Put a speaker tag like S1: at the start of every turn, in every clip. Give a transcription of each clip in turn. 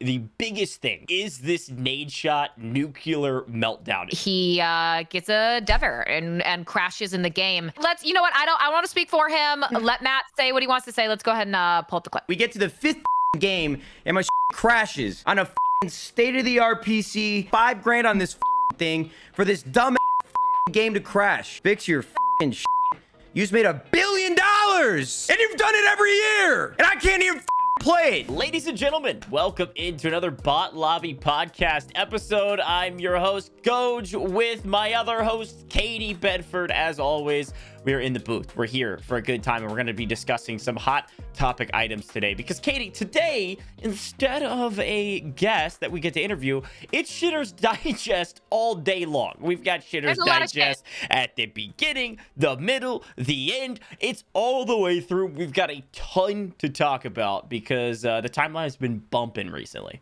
S1: The biggest thing is this Nadeshot nuclear meltdown.
S2: He gets a Dever and crashes in the game. You know what? I want to speak for him. Let Matt say what he wants to say. Let's go ahead and pull up the clip.
S3: We get to the 5th game and my crashes on a state-of-the-art PC. $5 grand on this thing for this dumb game to crash. Fix your shit. You just made $1 billion and you've done it every year and I can't even play it.
S1: Ladies and gentlemen, welcome into another Bot Lobby podcast episode. I'm your host, GOJJ, with my other host, Katie Bedford. As always, we are in the booth. We're here for a good time, and we're going to be discussing some hot topic items today. Because, Katie, today, instead of a guest that we get to interview, it's Shitters Digest all day long. We've got Shitters Digest at the beginning, the middle, the end. It's all the way through. We've got a ton to talk about because the timeline has been bumping recently.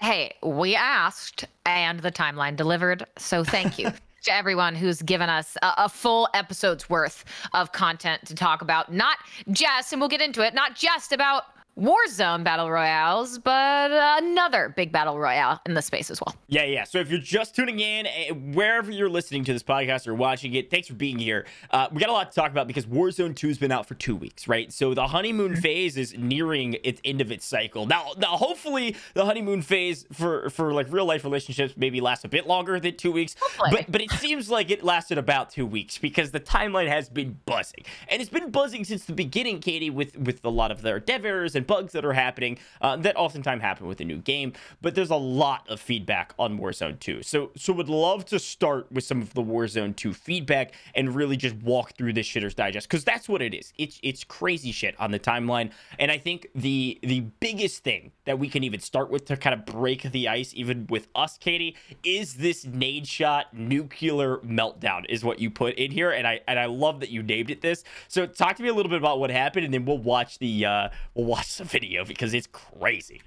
S2: Hey, we asked, and the timeline delivered, so thank you. To everyone who's given us a full episode's worth of content to talk about, not just, and we'll get into it, not just about Warzone battle royales, but another big battle royale in the space as well.
S1: Yeah. So if you're just tuning in, wherever you're listening to this podcast or watching it, thanks for being here. We got a lot to talk about because Warzone 2 has been out for 2 weeks, right? So the honeymoon phase is nearing its end of its cycle. Now hopefully the honeymoon phase for like real life relationships maybe lasts a bit longer than 2 weeks, but it seems like it lasted about 2 weeks because the timeline has been buzzing, and it's been buzzing since the beginning, Katie, with a lot of their devers and bugs that are happening that oftentimes happen with a new game. But there's a lot of feedback on Warzone 2, so would love to start with some of the Warzone 2 feedback and really just walk through this Shitters Digest, because that's what it is. It's crazy shit on the timeline. And I think the biggest thing that we can even start with to kind of break the ice even with us, Katie, is this Nadeshot nuclear meltdown is what you put in here, and I love that you named it this. So talk to me a little bit about what happened, and then we'll watch the video because it's crazy.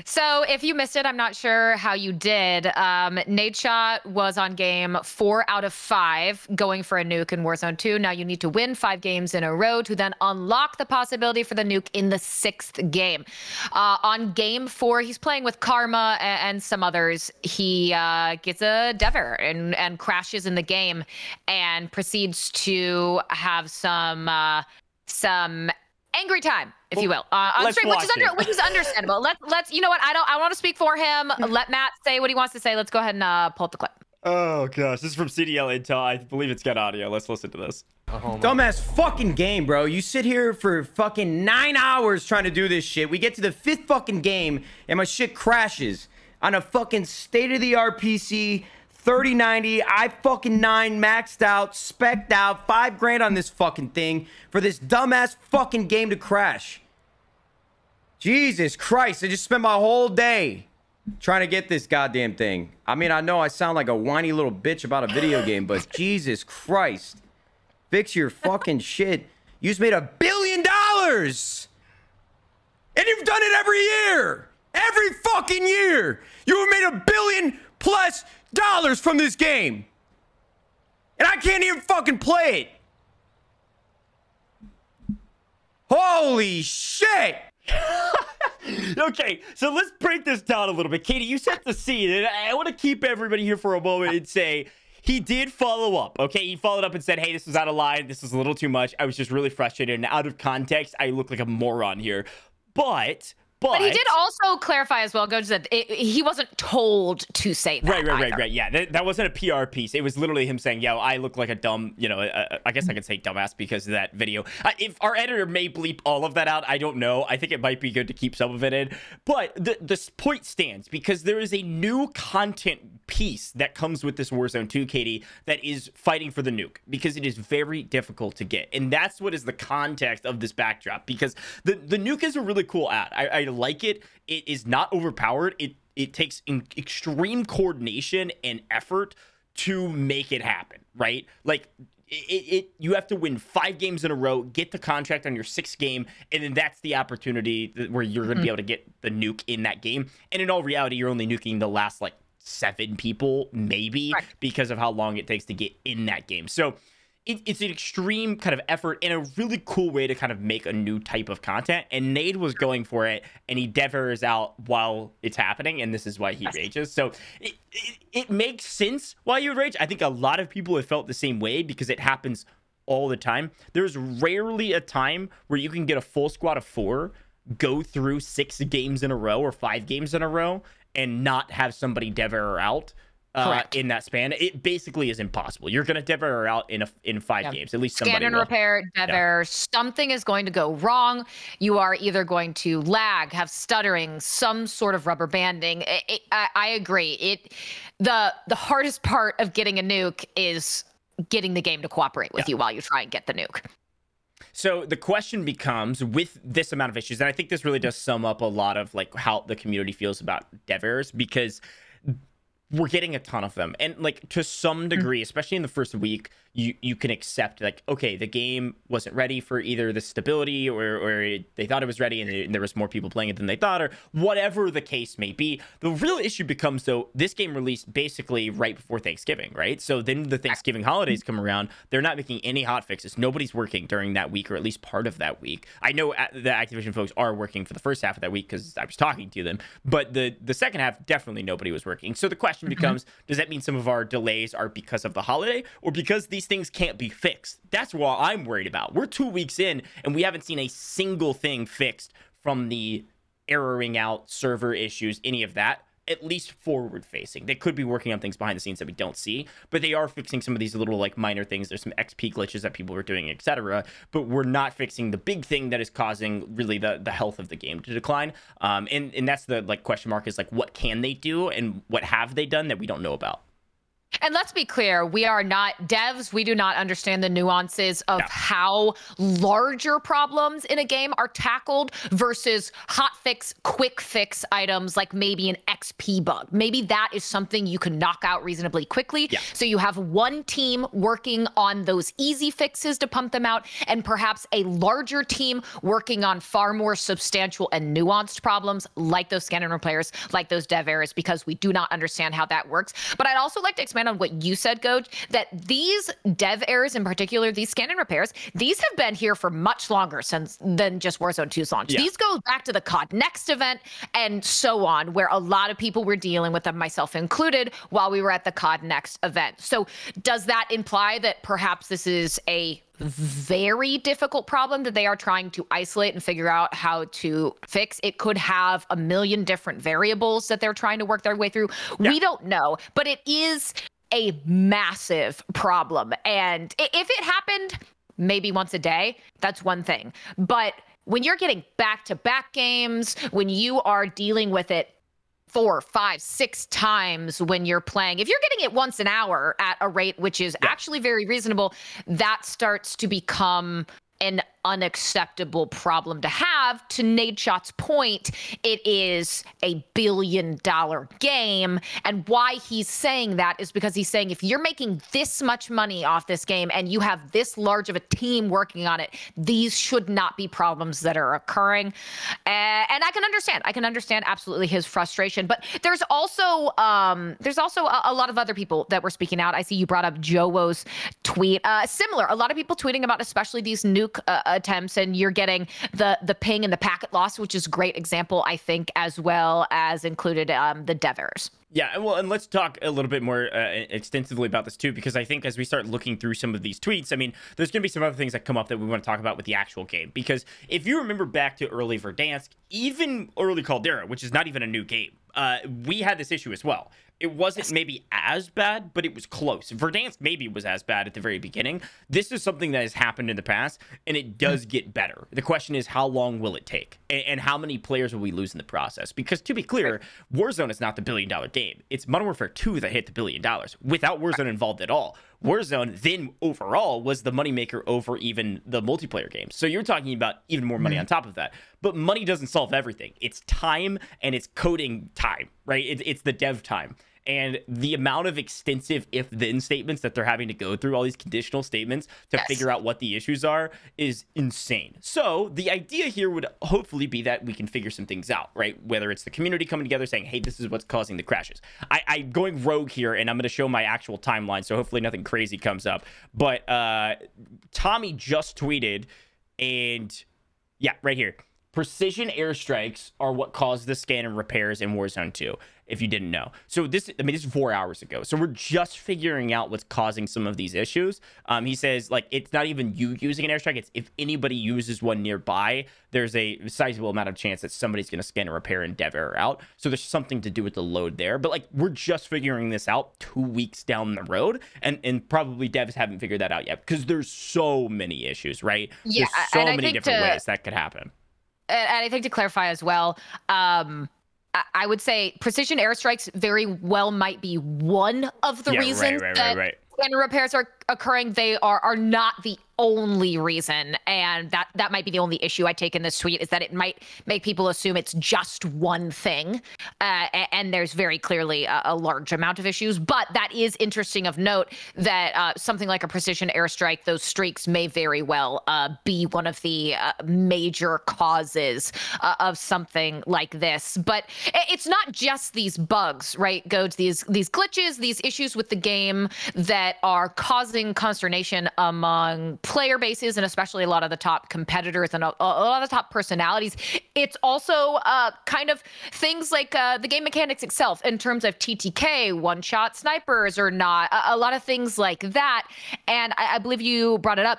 S2: So if you missed it, I'm not sure how you did. Nadeshot was on game 4 out of 5 going for a nuke in Warzone 2. Now you need to win 5 games in a row to then unlock the possibility for the nuke in the 6th game. On game 4, he's playing with Karma and some others. He gets a Dever and crashes in the game and proceeds to have some angry time, if you will, on stream, which is understandable. Let's you know what? I want to speak for him. Let Matt say what he wants to say. Let's go ahead and pull up the clip.
S1: Oh gosh, this is from CDL Intel. I believe it's got audio. Let's listen to this.
S3: Dumbass fucking game, bro. You sit here for fucking 9 hours trying to do this shit. We get to the 5th fucking game and my shit crashes on a fucking state-of-the-art PC. 3090, i9 maxed out, spec'd out, $5 grand on this fucking thing for this dumbass fucking game to crash. Jesus Christ, I just spent my whole day trying to get this goddamn thing. I mean, I know I sound like a whiny little bitch about a video game, but Jesus Christ. Fix your fucking shit. You just made $1 billion! And you've done it every year! Every fucking year! You have made $1 billion+ from this game, and I can't even fucking play it. Holy shit.
S1: Okay, so let's break this down a little bit. Katie, you set the scene, and I want to keep everybody here for a moment and say he did follow up. Okay, he followed up and said, hey, this was out of line, this was a little too much, I was just really frustrated, and out of context I look like a moron here. But he did also clarify as well, GOJJ, that he wasn't told to say that. Right. Yeah, that wasn't a PR piece. It was literally him saying, yo, I look like a dumb, I guess I could say dumbass because of that video. If our editor may bleep all of that out, I don't know. I think it might be good to keep some of it in. But this point stands because there is a new content piece that comes with this Warzone 2, Katie, that is fighting for the nuke because it is very difficult to get. And that's what is the context of this backdrop, because the nuke is a really cool ad. I like it. It is not overpowered. It takes extreme coordination and effort to make it happen, right? Like you have to win 5 games in a row, get the contract on your 6th game, and then that's the opportunity where you're going to be able to get the nuke in that game. And in all reality, you're only nuking the last like 7 people maybe, right, because of how long it takes to get in that game. So it's an extreme kind of effort and a really cool way to kind of make a new type of content. And Nade was going for it, and he dev errors out while it's happening, and this is why he rages. So it makes sense why you would rage. I think a lot of people have felt the same way because it happens all the time. There's rarely a time where you can get a full squad of 4, go through 6 games in a row or 5 games in a row, and not have somebody dev error out. In that span. It basically is impossible. You're going to dev error out in 5 games. At least somebody
S2: Scan and
S1: will.
S2: repair, dev error. Something is going to go wrong. You are either going to lag, have stuttering, some sort of rubber banding. I agree. The hardest part of getting a nuke is getting the game to cooperate with you while you try and get the nuke.
S1: So the question becomes, with this amount of issues, and I think this really does sum up a lot of like how the community feels about dev errors, because we're getting a ton of them. And like to some degree, especially in the first week, you can accept like, okay, the game wasn't ready for either the stability or they thought it was ready and there was more people playing it than they thought, or whatever the case may be. The real issue becomes, though, this game released basically right before Thanksgiving, right? So then the Thanksgiving holidays come around. They're not making any hot fixes. Nobody's working during that week, or at least part of that week. I know the Activision folks are working for the first half of that week because I was talking to them, but the second half, definitely nobody was working. So the question becomes, does that mean some of our delays are because of the holiday or because these things can't be fixed? That's what I'm worried about. We're 2 weeks in and we haven't seen a single thing fixed from the erroring out, server issues, any of that, at least forward facing. They could be working on things behind the scenes that we don't see, but they are fixing some of these little like minor things. There's some XP glitches that people are doing, etc. But we're not fixing the big thing that is causing really the health of the game to decline. And that's the like question mark, is like, what can they do and what have they done that we don't know about?
S2: And let's be clear, we are not devs. We do not understand the nuances of how larger problems in a game are tackled versus hot fix, quick fix items like maybe an XP bug. Maybe that is something you can knock out reasonably quickly. Yeah. So you have one team working on those easy fixes to pump them out, and perhaps a larger team working on far more substantial and nuanced problems like those scan and repairs, like those dev errors, because we do not understand how that works. But I'd also like to expand on what you said, GOJJ, that these dev errors in particular, these scan and repairs, these have been here for much longer than just Warzone 2's launch. These go back to the COD Next event and so on, where a lot of people were dealing with them, myself included, while we were at the COD Next event. So does that imply that perhaps this is a very difficult problem that they are trying to isolate and figure out how to fix? It could have a million different variables that they're trying to work their way through. We don't know, but it is a massive problem. And if it happened maybe once a day, that's one thing. But when you're getting back-to-back games, when you are dealing with it 4, 5, 6 times when you're playing, if you're getting it once an hour at a rate which is actually very reasonable, that starts to become an unacceptable problem to have. To Nadeshot's point, it is a billion-dollar game, and why he's saying that is because he's saying if you're making this much money off this game and you have this large of a team working on it, these should not be problems that are occurring. And I can understand absolutely his frustration, but there's also a lot of other people that were speaking out. I see you brought up Jowo's tweet, similar, a lot of people tweeting about especially these nuke attempts, and you're getting the ping and the packet loss, which is a great example, I think, as well as included the dev errors.
S1: Yeah, well, and let's talk a little bit more extensively about this too, because I think as we start looking through some of these tweets, I mean, there's going to be some other things that come up that we want to talk about with the actual game. Because if you remember back to early Verdansk, even early Caldera, which is not even a new game, we had this issue as well. It wasn't maybe as bad, but it was close. Verdansk maybe was as bad at the very beginning. This is something that has happened in the past, and it does get better. The question is, how long will it take? And how many players will we lose in the process? Because to be clear, Warzone is not the billion-dollar game. It's Modern Warfare 2 that hit the $1 billion without Warzone involved at all. Warzone then overall was the moneymaker over even the multiplayer games. So you're talking about even more money on top of that. But money doesn't solve everything. It's time and it's coding time, right? It's the dev time. And the amount of extensive if-then statements that they're having to go through, all these conditional statements to figure out what the issues are, is insane. So the idea here would hopefully be that we can figure some things out, right? Whether it's the community coming together saying, hey, this is what's causing the crashes. I'm going rogue here, and I'm going to show my actual timeline, so hopefully nothing crazy comes up. But Tommy just tweeted, and yeah, right here. Precision airstrikes are what caused the scan and repairs in Warzone 2, if you didn't know. So this is 4 hours ago. So we're just figuring out what's causing some of these issues. He says, like, it's not even you using an airstrike. It's if anybody uses one nearby, there's a sizable amount of chance that somebody's going to scan and repair and dev error out. So there's something to do with the load there. But, like, we're just figuring this out 2 weeks down the road. And probably devs haven't figured that out yet because there's so many issues, right?
S2: Yeah,
S1: there's so many different ways that could happen.
S2: And I think to clarify as well, I would say precision airstrikes very well might be one of the reasons that scan repairs are occurring. They are not the only reason, and that might be the only issue I take in this tweet, is that it might make people assume it's just one thing, and there's very clearly a large amount of issues. But that is interesting of note that something like a precision airstrike, those streaks may very well be one of the major causes of something like this. But it's not just these bugs, right, Goj? These glitches, these issues with the game that are causing consternation among player bases, and especially a lot of the top competitors and a lot of the top personalities. It's also kind of things like the game mechanics itself in terms of TTK, one-shot snipers or not, a lot of things like that. And I believe you brought it up.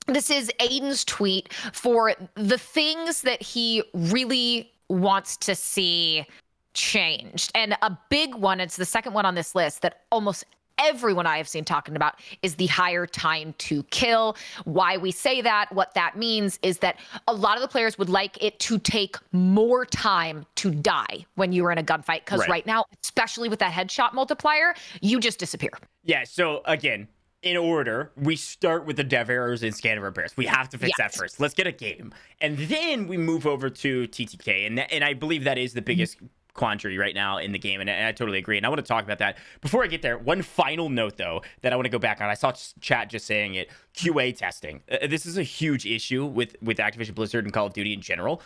S2: This is Aiden's tweet for the things that he really wants to see changed. And a big one, it's the second one on this list that almost everyone I have seen talking about, is the higher time to kill. Why we say that, what that means is that a lot of the players would like it to take more time to die when you are in a gunfight. Because right now, especially with that headshot multiplier, you just disappear.
S1: Yeah, so again, in order, we start with the dev errors and scan and repairs. We have to fix that first. Let's get a game. And then we move over to TTK. And I believe that is the biggest quandary right now in the game, and I totally agree, and I want to talk about that. Before I get there, one final note though that I want to go back on. I saw chat just saying it. QA testing. This is a huge issue with Activision Blizzard and Call of Duty in general.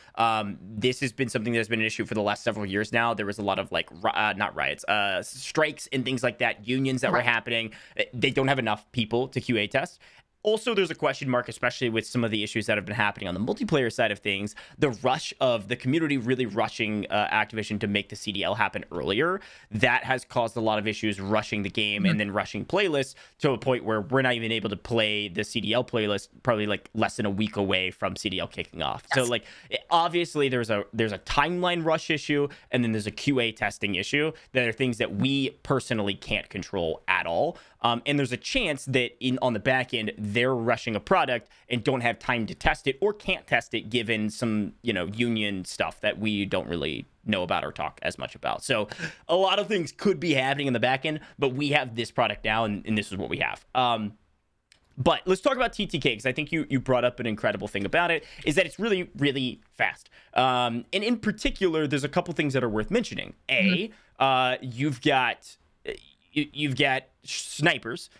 S1: This has been something that's been an issue for the last several years now. There was a lot of like not riots, strikes and things like that, unions that were happening. They don't have enough people to QA test. Also, there's a question mark, especially with some of the issues that have been happening on the multiplayer side of things. The rush of the community really rushing Activision to make the CDL happen earlier. That has caused a lot of issues rushing the game and then rushing playlists to a point where we're not even able to play the CDL playlist probably like less than a week away from CDL kicking off. So like obviously there's a timeline rush issue, and then there's a QA testing issue. That are things that we personally can't control at all. And there's a chance that on the back end, they're rushing a product and don't have time to test it or can't test it given some, union stuff that we don't really know about or talk as much about. So a lot of things could be happening in the back end, but we have this product now, and this is what we have. But let's talk about TTK, because I think you brought up an incredible thing about it, is that it's really, really fast. And in particular, there's a couple things that are worth mentioning. You've got snipers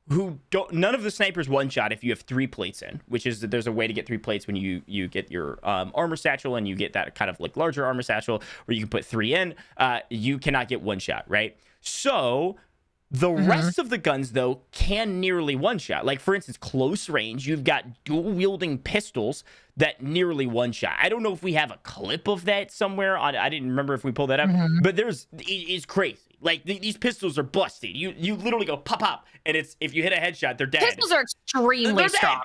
S1: who don't, none of the snipers one shot if you have 3 plates in, which is that there's a way to get 3 plates when you get your armor satchel, and you get that kind of like larger armor satchel where you can put 3 in. You cannot get one shot, right? So the rest of the guns, though, can nearly one shot. Like, for instance, close range, you've got dual wielding pistols that nearly one shot. I don't know if we have a clip of that somewhere. I didn't remember if we pulled that up, but it's crazy. Like, these pistols are busted. You literally go pop, pop, and if you hit a headshot, they're dead.
S2: Pistols are extremely strong.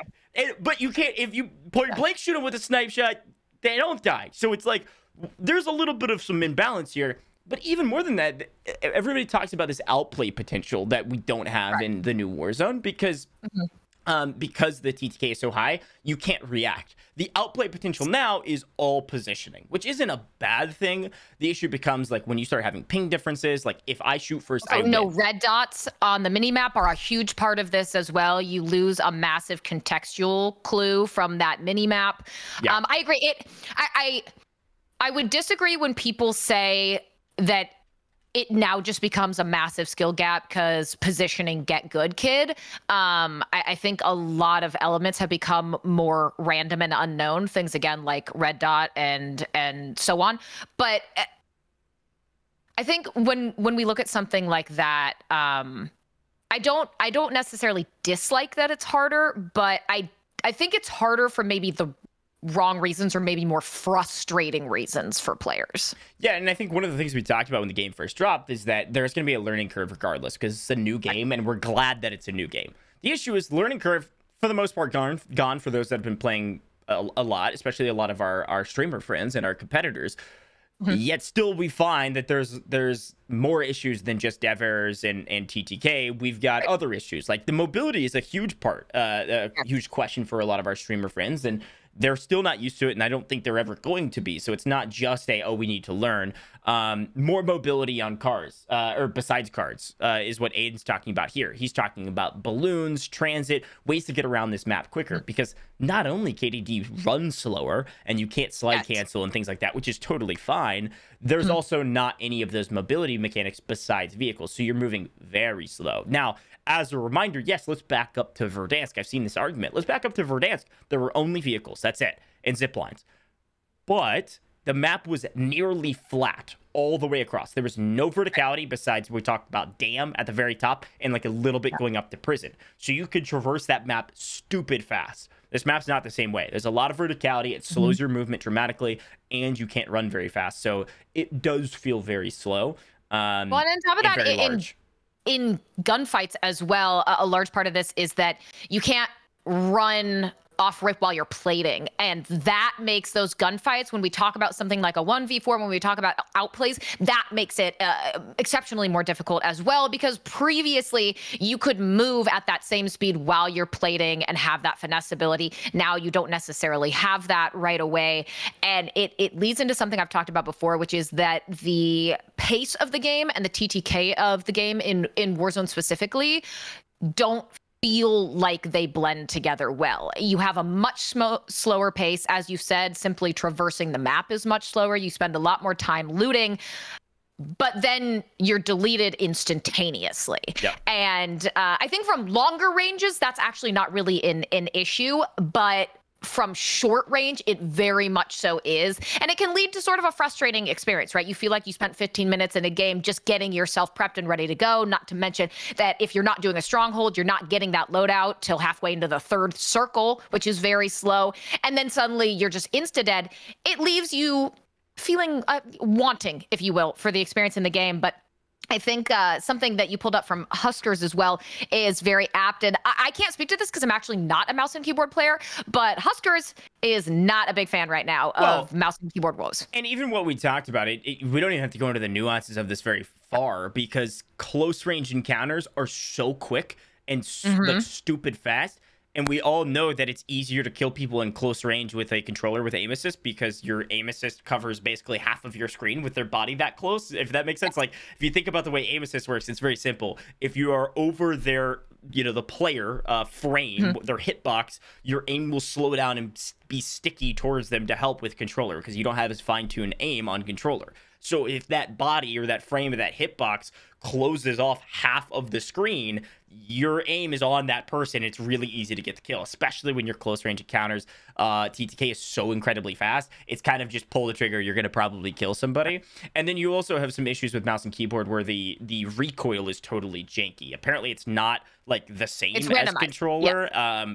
S1: But you can't, if you point blank shoot them with a snipe shot, they don't die. So it's like, there's a little bit of some imbalance here. But even more than that, everybody talks about this outplay potential that we don't have in the new Warzone because the TTK is so high, you can't react. The outplay potential now is all positioning, which isn't a bad thing. The issue becomes like when you start having ping differences, like if I shoot first, I win.
S2: Red dots on the minimap are a huge part of this as well. You lose a massive contextual clue from that minimap. Yeah. I agree. I would disagree when people say that it now just becomes a massive skill gap because positioning get good kid. I think a lot of elements have become more random and unknown, things again like red dot and so on. But I think when we look at something like that, I don't necessarily dislike that it's harder, but I think it's harder for maybe the wrong reasons or maybe more frustrating reasons for players.
S1: Yeah, and I think one of the things we talked about when the game first dropped is that there's going to be a learning curve regardless because it's a new game and we're glad that it's a new game. The issue is learning curve, for the most part, gone for those that have been playing a lot, especially a lot of our streamer friends and our competitors. Yet still we find that there's more issues than just dev errors and TTK. We've got other issues. Like the mobility is a huge part, a huge question for a lot of our streamer friends, and they're still not used to it, and I don't think they're ever going to be. So it's not just we need to learn. More mobility on cars, or besides cars, is what Aiden's talking about here. He's talking about balloons, transit, ways to get around this map quicker, because not only, Katie, do you run slower, and you can't slide cancel and things like that, which is totally fine, there's also not any of those mobility mechanics besides vehicles, so you're moving very slow. Now, as a reminder, yes, let's back up to Verdansk. I've seen this argument. Let's back up to Verdansk. There were only vehicles. That's it. And zip lines. But the map was nearly flat all the way across. There was no verticality besides we talked about dam at the very top and like a little bit going up to prison. So you could traverse that map stupid fast. This map's not the same way. There's a lot of verticality. It slows your movement dramatically, and you can't run very fast. So it does feel very slow.
S2: Well, and on top of that, in gunfights as well, a large part of this is that you can't run off rip while you're plating, and that makes those gunfights, when we talk about something like a 1v4, when we talk about outplays, that makes it exceptionally more difficult as well, because previously you could move at that same speed while you're plating and have that finesse ability. Now you don't necessarily have that right away, and it leads into something I've talked about before, which is that the pace of the game and the TTK of the game in Warzone specifically don't feel like they blend together well. You have a much slower pace. As you said, simply traversing the map is much slower. You spend a lot more time looting, but then you're deleted instantaneously. Yep. And I think from longer ranges, that's actually not really an issue, but from short range, it very much so is. And it can lead to sort of a frustrating experience, right? You feel like you spent 15 minutes in a game just getting yourself prepped and ready to go, not to mention that if you're not doing a stronghold, you're not getting that loadout till halfway into the third circle, which is very slow. And then suddenly you're just insta-dead. It leaves you feeling wanting, if you will, for the experience in the game. But I think something that you pulled up from Huskers as well is very apt. And I can't speak to this because I'm actually not a mouse and keyboard player, but Huskers is not a big fan right now of mouse and keyboard woes.
S1: And even what we talked about, we don't even have to go into the nuances of this very far, because close range encounters are so quick and like stupid fast. And we all know that it's easier to kill people in close range with a controller with aim assist, because your aim assist covers basically half of your screen with their body that close, if that makes sense. Like, if you think about the way aim assist works, it's very simple. If you are over their, the player frame, their hitbox, your aim will slow down and be sticky towards them to help with controller, because you don't have as fine-tuned aim on controller. So if that body or that frame of that hitbox closes off half of the screen, your aim is on that person. It's really easy to get the kill, especially when you're close range encounters. TTK is so incredibly fast. It's kind of just pull the trigger. You're going to probably kill somebody. And then you also have some issues with mouse and keyboard where the recoil is totally janky. Apparently it's not like the same as controller,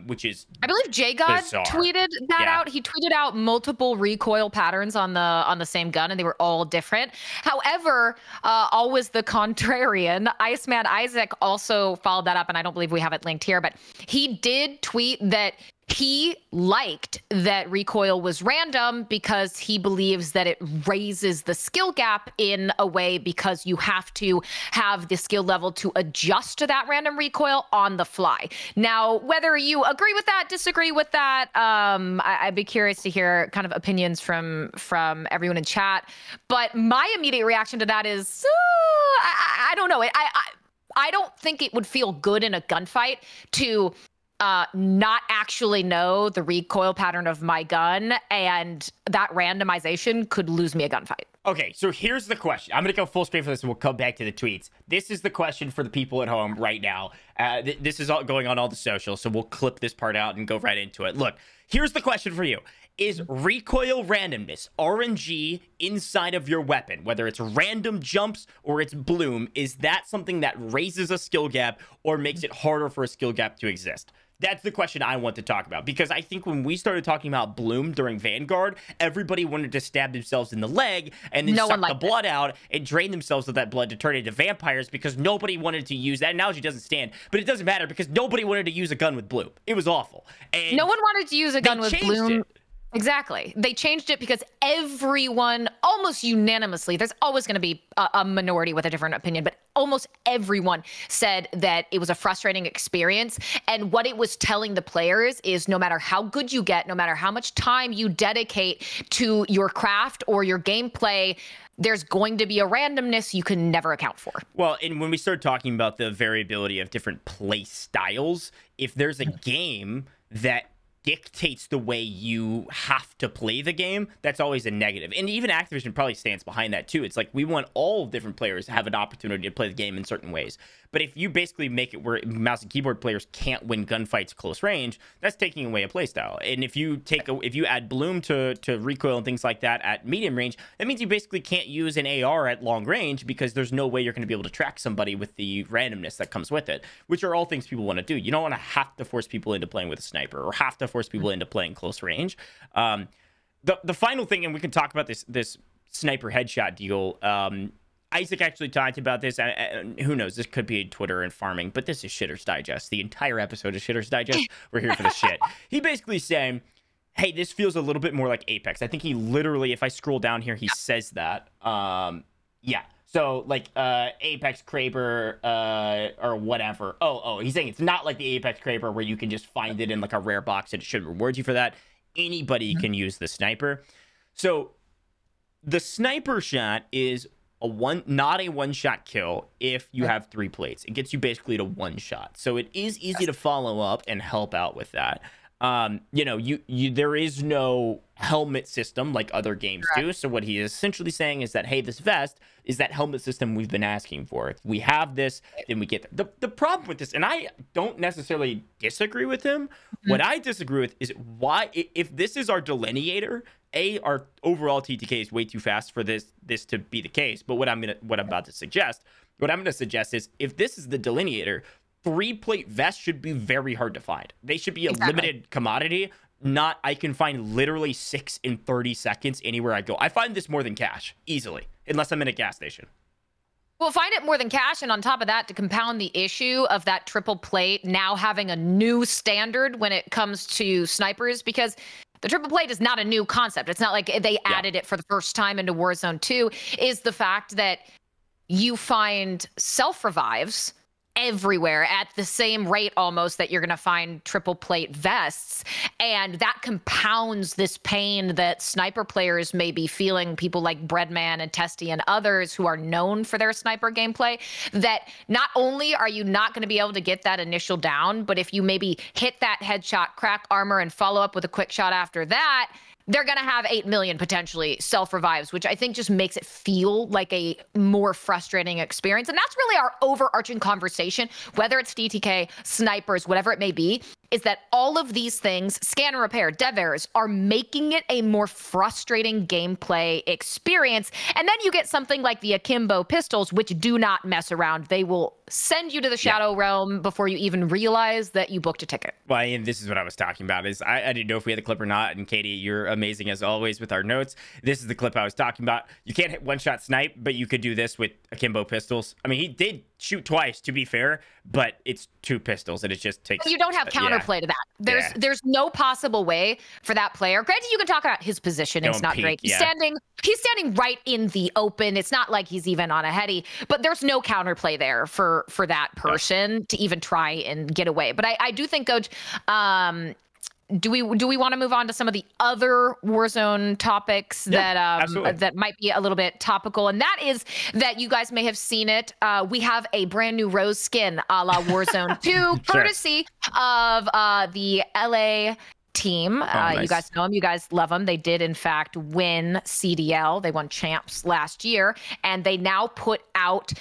S1: which is
S2: I believe JGod tweeted that out. He tweeted out multiple recoil patterns on the same gun, and they were all different. However, always the contrarian, Iceman Isaac also followed that up, and I don't believe we have it linked here, but he did tweet that he liked that recoil was random because he believes that it raises the skill gap in a way, because you have to have the skill level to adjust to that random recoil on the fly. Now, whether you agree with that, disagree with that, I'd be curious to hear kind of opinions from everyone in chat. But my immediate reaction to that is, I don't know. I don't think it would feel good in a gunfight to not actually know the recoil pattern of my gun, and that randomization could lose me a gunfight.
S1: Okay, so here's the question. I'm going to go full screen for this and we'll come back to the tweets. This is the question for the people at home right now. This is all going on all the socials, so we'll clip this part out and go right into it. Look, here's the question for you. Is recoil randomness, RNG, inside of your weapon, whether it's random jumps or it's bloom, is that something that raises a skill gap or makes it harder for a skill gap to exist? That's the question I want to talk about, because I think when we started talking about bloom during Vanguard, everybody wanted to stab themselves in the leg and then suck the blood out and drain themselves of that blood to turn into vampires, because nobody wanted to use that analogy. Doesn't stand, but it doesn't matter because nobody wanted to use a gun with bloom. It was awful. And
S2: no one wanted to use a gun with bloom.
S1: It.
S2: Exactly. They changed it because everyone, almost unanimously, there's always going to be a minority with a different opinion, but almost everyone said that it was a frustrating experience. And what it was telling the players is no matter how good you get, no matter how much time you dedicate to your craft or your gameplay, there's going to be a randomness you can never account for.
S1: Well, and when we start talking about the variability of different play styles, if there's a game that dictates the way you have to play the game, that's always a negative. And even Activision probably stands behind that too. It's like, we want all different players to have an opportunity to play the game in certain ways. But if you basically make it where mouse and keyboard players can't win gunfights close range, that's taking away a playstyle. And if you add bloom to recoil and things like that at medium range, that means you basically can't use an AR at long range, because there's no way you're going to be able to track somebody with the randomness that comes with it, which are all things people want to do. You don't want to have to force people into playing with a sniper or have to force people into playing close range. The final thing, and we can talk about this sniper headshot deal. Isaac actually talked about this. Who knows? This could be Twitter and farming, but this is Shitter's Digest. The entire episode of Shitter's Digest. We're here for the shit. He basically saying, hey, this feels a little bit more like Apex. I think he literally, if I scroll down here, he says that. Yeah. So, like, Apex Kraber or whatever. Oh, he's saying it's not like the Apex Kraber where you can just find it in, like, a rare box and it should reward you for that. Anybody can use the sniper. So, the sniper shot is not a one-shot kill if you have 3 plates. It gets you basically to 1 shot. So, it is easy to follow up and help out with that. You know, there is no helmet system like other games do. So what he is essentially saying is that, hey, this vest is that helmet system we've been asking for. If we have this, then we get the problem with this. And I don't necessarily disagree with him. What I disagree with is why, if this is our delineator, our overall TTK is way too fast for this to be the case. But what I'm about to suggest is, if this is the delineator, 3-plate vests should be very hard to find. They should be a limited commodity, not I can find literally 6 in 30 seconds anywhere I go. I find this more than cash, easily, unless I'm in a gas station.
S2: Well, find it more than cash, and on top of that, to compound the issue of that triple plate now having a new standard when it comes to snipers, because the triple plate is not a new concept. It's not like they added it for the first time into Warzone 2, is the fact that you find self-revives everywhere at the same rate almost that you're going to find triple plate vests. And that compounds this pain that sniper players may be feeling, people like Breadman and Testy and others who are known for their sniper gameplay, that not only are you not going to be able to get that initial down, but if you maybe hit that headshot, crack armor, and follow up with a quick shot after that, they're going to have 8 million potentially self-revives, which I think just makes it feel like a more frustrating experience. And that's really our overarching conversation, whether it's DTK, snipers, whatever it may be, is that all of these things, scan and repair, dev errors, are making it a more frustrating gameplay experience. And then you get something like the Akimbo pistols, which do not mess around. They will send you to the Shadow Realm before you even realize that you booked a ticket.
S1: Well, and this is what I was talking about, is I didn't know if we had the clip or not. And Katie, you're amazing as always with our notes. This is the clip I was talking about. You can't hit one-shot snipe, but you could do this with Akimbo pistols. I mean, he did shoot twice, to be fair, but it's 2 pistols, and it just takes...
S2: You don't have counterplay to that. There's no possible way for that player. Granted, you can talk about his position. It's not great. He's standing right in the open. It's not like he's even on a heady, but there's no counterplay there for that person to even try and get away. But I do think, GOJJ, do we want to move on to some of the other Warzone topics that might be a little bit topical? And that is that you guys may have seen it. We have a brand new Roze skin a la Warzone 2, courtesy of the LA team.
S1: Nice.
S2: You guys know them. You guys love them. They did, in fact, win CDL. They won champs last year, and they now put out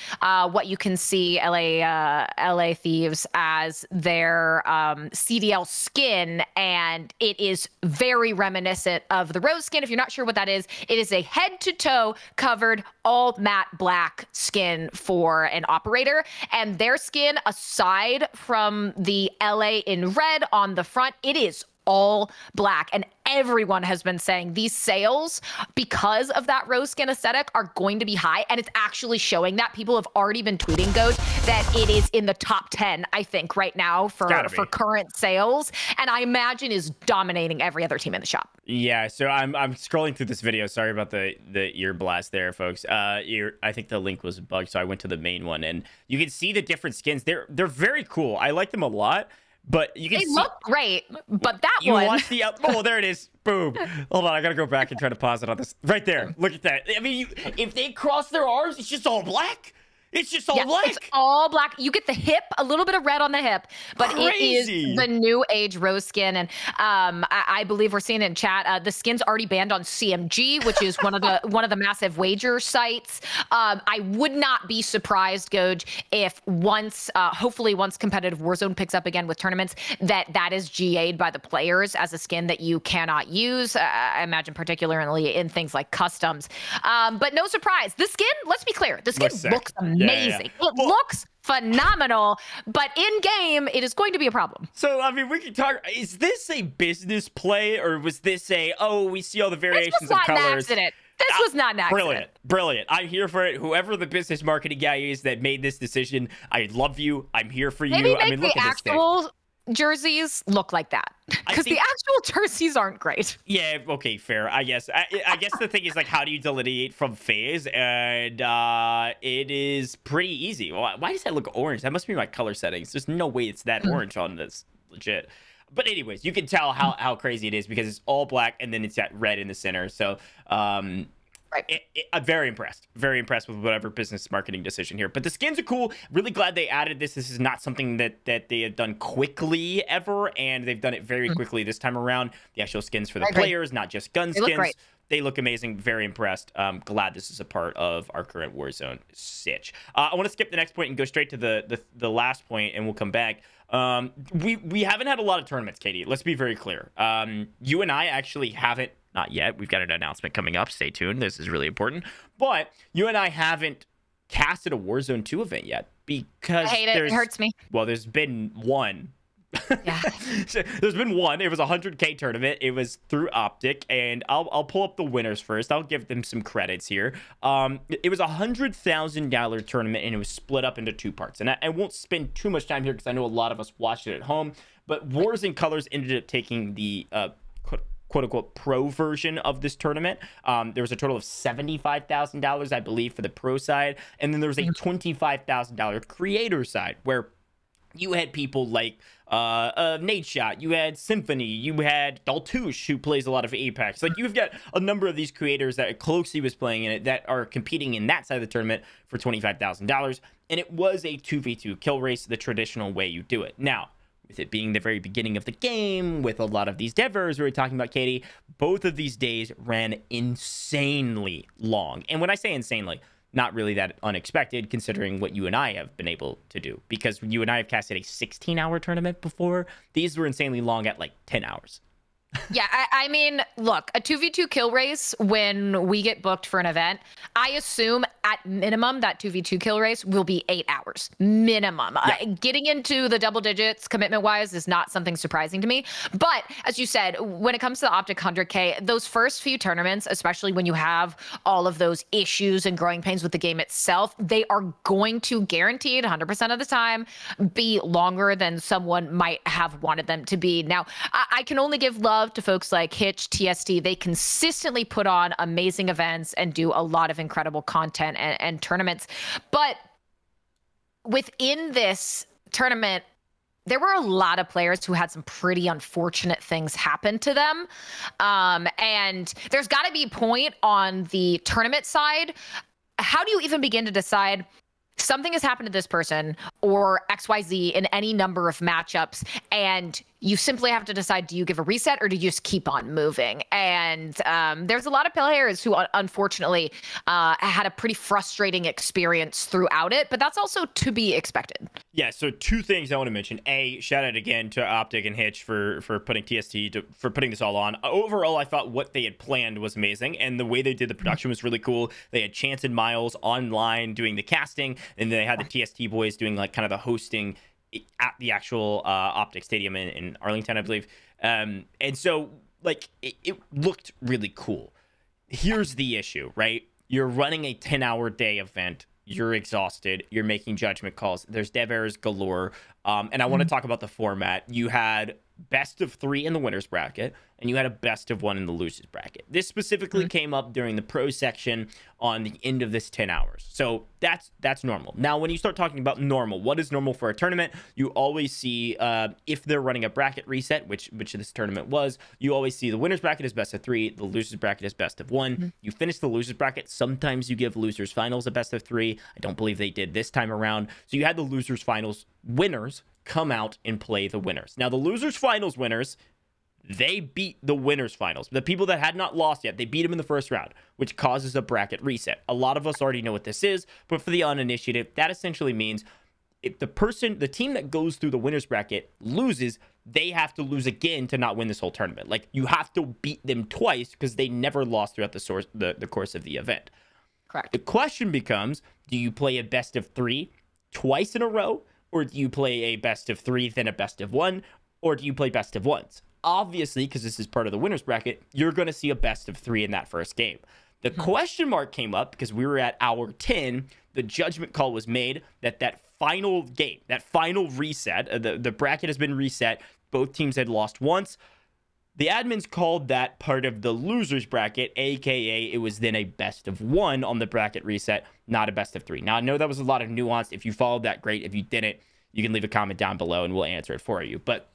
S2: what you can see LA Thieves as their CDL skin, and it is very reminiscent of the Roze skin. If you're not sure what that is, it is a head-to-toe covered all matte black skin for an operator, and their skin, aside from the LA in red on the front, it is all black. And everyone has been saying these sales, because of that Roze skin aesthetic, are going to be high. And it's actually showing that. People have already been tweeting, GOJJ, that it is in the top 10, I think, right now for current sales. And I imagine is dominating every other team in the shop.
S1: Yeah, so I'm scrolling through this video. Sorry about the ear blast there, folks. I think the link was bugged, so I went to the main one, and you can see the different skins. They're very cool. I like them a lot. But you can see,
S2: look great, but that
S1: you
S2: one.
S1: watch the oh, there it is. Boom. Hold on, I gotta go back and try to pause it on this. Right there. Look at that. I mean, if they cross their arms, it's just all black. It's just all black.
S2: It's all black. You get the hip, a little bit of red on the hip, but
S1: Crazy.
S2: It is the new age Roze skin. And I believe we're seeing it in chat. The skin's already banned on CMG, which is one of the massive wager sites. I would not be surprised, GOJJ, if hopefully once competitive Warzone picks up again with tournaments, that is GA'd by the players as a skin that you cannot use. I imagine particularly in things like customs. But no surprise, the skin, let's be clear, the skin looks amazing. Yeah. It looks phenomenal, but in game, it is going to be a problem.
S1: So, I mean, we can talk. Is this a business play, or was this we see all the variations of colors?
S2: This was not an accident. This was not an accident.
S1: Brilliant. I'm here for it. Whoever the business marketing guy is that made this decision, I love you. I'm here for you.
S2: Maybe
S1: I mean, look at this thing.
S2: Jerseys look like that, because the actual jerseys aren't great.
S1: Yeah, okay, fair. I guess the thing is, like, how do you delineate from phase? And it is pretty easy. Why does that look orange? That must be my color settings. There's no way it's that orange on this, legit. But anyways, you can tell how crazy it is because it's all black and then it's got red in the center. So I'm very impressed with whatever business marketing decision here. But the skins are cool. Really glad they added this. This is not something that they have done quickly ever, and they've done it very quickly this time around. The actual skins for the players, not just gun skins. They look amazing. Very impressed. Glad this is a part of our current Warzone sitch. I want to skip the next point and go straight to the last point, and we'll come back. We haven't had a lot of tournaments, Katie. Let's be very clear. You and I actually haven't. Not yet. We've got an announcement coming up. Stay tuned. This is really important. But you and I haven't casted a Warzone 2 event yet because
S2: I hate it. It hurts me.
S1: Well, there's been one.
S2: Yeah.
S1: So there's been one. It was a 100K tournament. It was through OpTic, and I'll pull up the winners first. I'll give them some credits here. It was a $100,000 tournament, and it was split up into two parts. And I won't spend too much time here because I know a lot of us watched it at home. But Wars and Colors ended up taking the quote-unquote pro version of this tournament. There was a total of $75,000, I believe, for the pro side, and then there was a $25,000 creator side where you had people like Nadeshot, you had Symphony, you had Daltouche, who plays a lot of Apex. Like, you've got a number of these creators that Closely was playing in it that are competing in that side of the tournament for $25,000, and it was a 2v2 kill race, the traditional way you do it. Now, with it being the very beginning of the game, with a lot of these devers we were talking about, Katie, both of these days ran insanely long. And when I say insanely, not really that unexpected considering what you and I have been able to do, because you and I have casted a 16-hour tournament before. These were insanely long at like 10 hours.
S2: Yeah, I mean, look, a 2v2 kill race, when we get booked for an event, I assume at minimum that 2v2 kill race will be 8 hours minimum. Yeah. Getting into the double digits commitment wise is not something surprising to me. But as you said, when it comes to the OpTic 100K, those first few tournaments, especially when you have all of those issues and growing pains with the game itself, they are going to guaranteed 100% of the time be longer than someone might have wanted them to be. Now, I can only give love to folks like Hitch, TSD. They consistently put on amazing events and do a lot of incredible content and tournaments. But within this tournament, there were a lot of players who had some pretty unfortunate things happen to them. And there's got to be a point on the tournament side. How do you even begin to decide something has happened to this person or XYZ in any number of matchups, and you simply have to decide, do you give a reset or do you just keep on moving? And there's a lot of players who unfortunately had a pretty frustrating experience throughout it, but that's also to be expected.
S1: Yeah, so two things I want to mention. A, shout out again to OpTic and Hitch for putting for putting this all on. Overall, I thought what they had planned was amazing, and the way they did the production was really cool. They had Chance and Miles online doing the casting, and they had the TST boys doing like kind of the hosting at the actual OpTic Stadium in Arlington, I believe. And so like it looked really cool. Here's the issue, right? You're running a 10-hour day event. You're exhausted. You're making judgment calls. There's dev errors galore. And I want to talk about the format. You had best of 3 in the winners bracket, and you had a best of 1 in the losers bracket. This specifically came up during the pro section on the end of this 10 hours. So that's normal. Now, when you start talking about normal, what is normal for a tournament? You always see if they're running a bracket reset, which this tournament was, you always see the winners bracket is best of 3, the losers bracket is best of 1. You finish the losers bracket. Sometimes you give losers finals a best of 3. I don't believe they did this time around. So you had the losers finals winners come out and play the winners. Now, the losers finals winners, they beat the winners finals. The people that had not lost yet, they beat them in the first round, which causes a bracket reset. A lot of us already know what this is, but for the uninitiated, that essentially means if the team that goes through the winners bracket loses, they have to lose again to not win this whole tournament. Like, you have to beat them twice because they never lost throughout the course of the event.
S2: Correct.
S1: The question becomes, do you play a best of 3 twice in a row? Or do you play a best of 3, then a best of 1? Or do you play best of 1s? Obviously, because this is part of the winner's bracket, you're going to see a best of 3 in that first game. The question mark came up because we were at hour 10. The judgment call was made that final game, that final reset, the bracket has been reset. Both teams had lost once. The admins called that part of the loser's bracket, aka it was then a best of 1 on the bracket reset, not a best of 3. Now, I know that was a lot of nuance. If you followed that, great. If you didn't, you can leave a comment down below and we'll answer it for you. But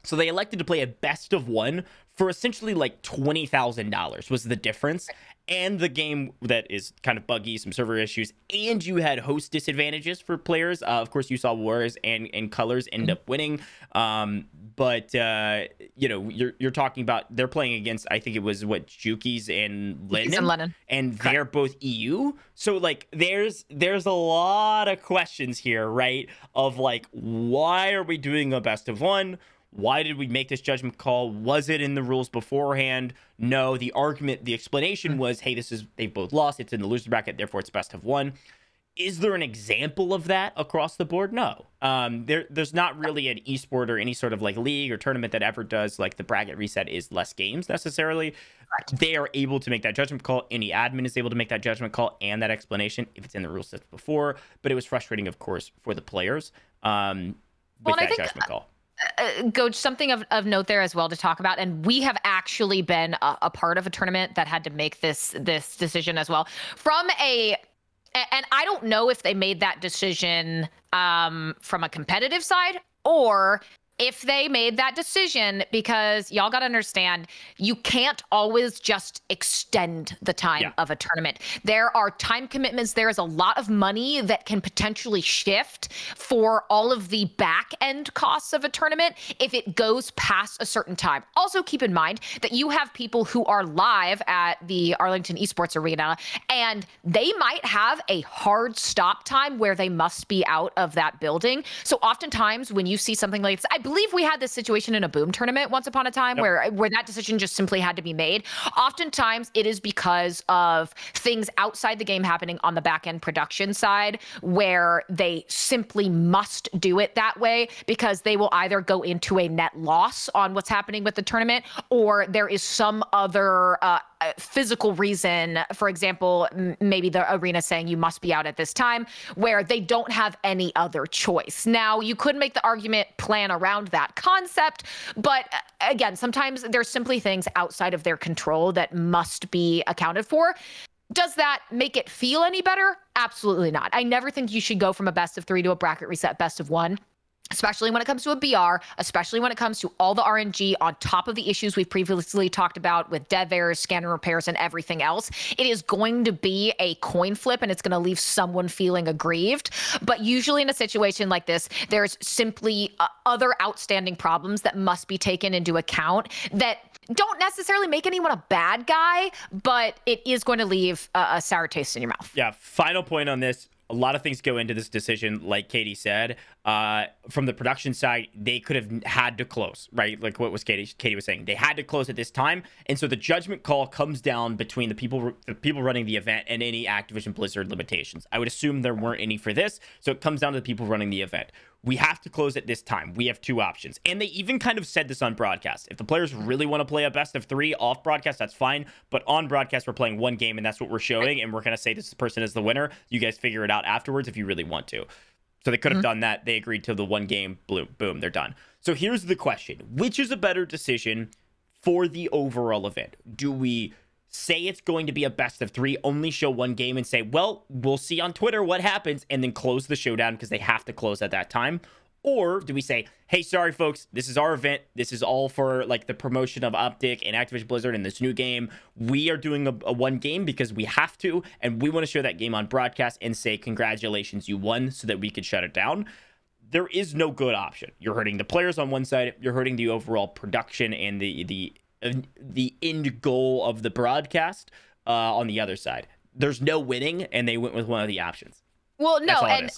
S1: so they elected to play a best of 1 for essentially like $20,000 was the difference. And the game that is kind of buggy, some server issues, and you had host disadvantages for players. Of course, you saw Wars and Colors end up winning. But you know, you're talking about they're playing against, I think it was what, Jukies and Lennon, and they're both EU. So like, there's a lot of questions here, right? Of like, why are we doing a best of 1? Why did we make this judgment call? Was it in the rules beforehand? No, the explanation was, hey, they both lost. It's in the loser bracket, therefore it's best of 1. Is there an example of that across the board? No. There's not really an esport or any sort of like league or tournament that ever does like the bracket reset is less games necessarily. Right. They are able to make that judgment call. Any admin is able to make that judgment call and that explanation if it's in the rule sets before. But it was frustrating, of course, for the players with that judgment call.
S2: GOJJ, something of note there as well to talk about, and we have actually been a part of a tournament that had to make this decision as well. And I don't know if they made that decision from a competitive side or if they made that decision because y'all got to understand, you can't always just extend the time of a tournament. There are time commitments. There is a lot of money that can potentially shift for all of the back end costs of a tournament if it goes past a certain time. Also keep in mind that you have people who are live at the Arlington Esports Arena and they might have a hard stop time where they must be out of that building. So oftentimes when you see something like this, I believe we had this situation in a Boom tournament once upon a time where that decision just simply had to be made. Oftentimes it is because of things outside the game happening on the back end production side where they simply must do it that way because they will either go into a net loss on what's happening with the tournament or there is some other physical reason, for example, maybe the arena saying you must be out at this time, where they don't have any other choice. Now, you could make the argument plan around that concept, but again, sometimes there's simply things outside of their control that must be accounted for. Does that make it feel any better? Absolutely not. I never think you should go from a best of 3 to a bracket reset best of 1. especially when it comes to a BR, especially when it comes to all the RNG on top of the issues we've previously talked about with dev errors, scanner repairs, and everything else. It is going to be a coin flip, and it's going to leave someone feeling aggrieved. But usually in a situation like this, there's simply other outstanding problems that must be taken into account that don't necessarily make anyone a bad guy, but it is going to leave a sour taste in your mouth.
S1: Yeah, final point on this. A lot of things go into this decision, like Katie said. From the production side, they could have had to close, right? Like what was Katie was saying. They had to close at this time, and so the judgment call comes down between the people running the event and any Activision Blizzard limitations. I would assume there weren't any for this, so it comes down to the people running the event. We have to close at this time. We have two options. And they even kind of said this on broadcast. If the players really want to play a best of 3 off broadcast, that's fine. But on broadcast, we're playing one game, and that's what we're showing. And we're going to say this person is the winner. You guys figure it out afterwards if you really want to. So they could have done that. They agreed to the one game. Boom, they're done. So here's the question. Which is a better decision for the overall event? Do we say it's going to be a best of 3, only show one game and say, well, we'll see on Twitter what happens, and then close the showdown because they have to close at that time? Or do we say, hey, sorry, folks, this is our event. This is all for like the promotion of OpTic and Activision Blizzard and this new game. We are doing a one game because we have to, and we want to show that game on broadcast and say, congratulations, you won, so that we could shut it down. There is no good option. You're hurting the players on one side. You're hurting the overall production and the end goal of the broadcast on the other side. There's no winning, and they went with one of the options.
S2: Well, no, and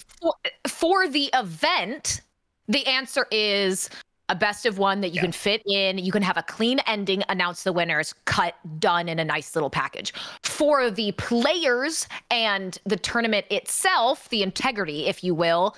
S2: for the event, the answer is a best of 1 that you can fit in. You can have a clean ending, announce the winners, cut, done in a nice little package. For the players and the tournament itself, the integrity, if you will,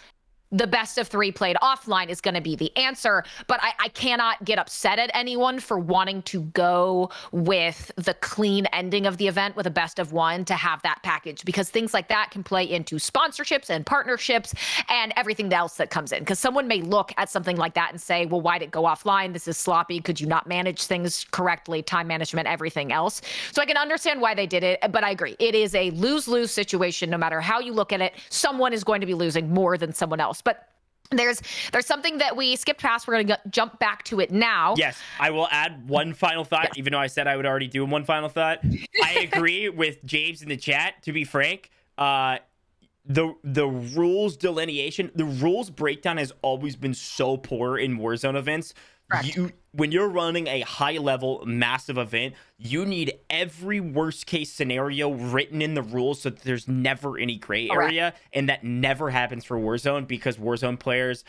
S2: the best of 3 played offline is going to be the answer. But I cannot get upset at anyone for wanting to go with the clean ending of the event with a best of 1 to have that package, because things like that can play into sponsorships and partnerships and everything else that comes in. Because someone may look at something like that and say, well, why did it go offline? This is sloppy. Could you not manage things correctly? Time management, everything else. So I can understand why they did it, but I agree. It is a lose-lose situation. No matter how you look at it, someone is going to be losing more than someone else. But there's something that we skipped past. We're going to jump back to it now.
S1: Yes, I will add one final thought, even though I said I would already do one final thought. I agree with James in the chat, to be frank. The rules delineation, the rules breakdown has always been so poor in Warzone events. When you're running a high-level, massive event, you need every worst-case scenario written in the rules so that there's never any gray area, and that never happens for Warzone because Warzone players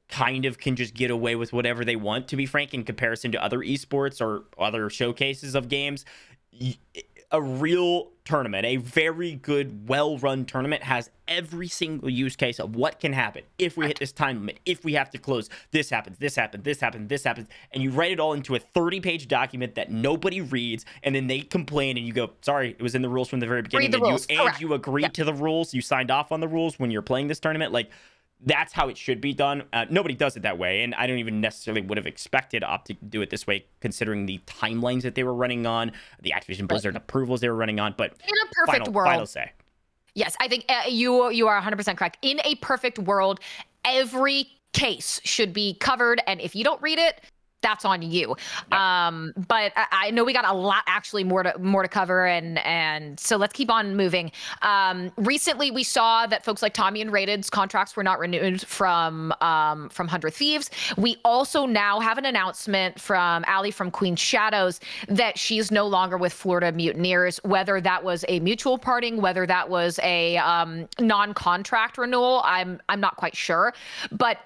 S1: kind of can just get away with whatever they want, to be frank, in comparison to other esports or other showcases of games. A real tournament, a very good, well-run tournament, has every single use case of what can happen if we hit this time limit, if we have to close, this happens, this happens, this happens, this happens, and you write it all into a 30-page document that nobody reads, and then they complain, and you go, sorry, it was in the rules from the very beginning, and you agreed to the rules, you signed off on the rules when you're playing this tournament. Like, that's how it should be done. Nobody does it that way, and I don't even necessarily would have expected OpTic to do it this way, considering the timelines that they were running on, the Activision Blizzard approvals they were running on. But
S2: in a perfect world,
S1: final say. Yes,
S2: I think you are 100% correct. In a perfect world, every case should be covered, and if you don't read it, that's on you. Yep. But I know we got a lot, actually, more to cover, and so let's keep on moving. Recently, we saw that folks like Tommy and Raided's contracts were not renewed from 100 Thieves. We also now have an announcement from Ali from QueenShadows that she's no longer with Florida Mutineers. Whether that was a mutual parting, whether that was a non-contract renewal, I'm not quite sure, but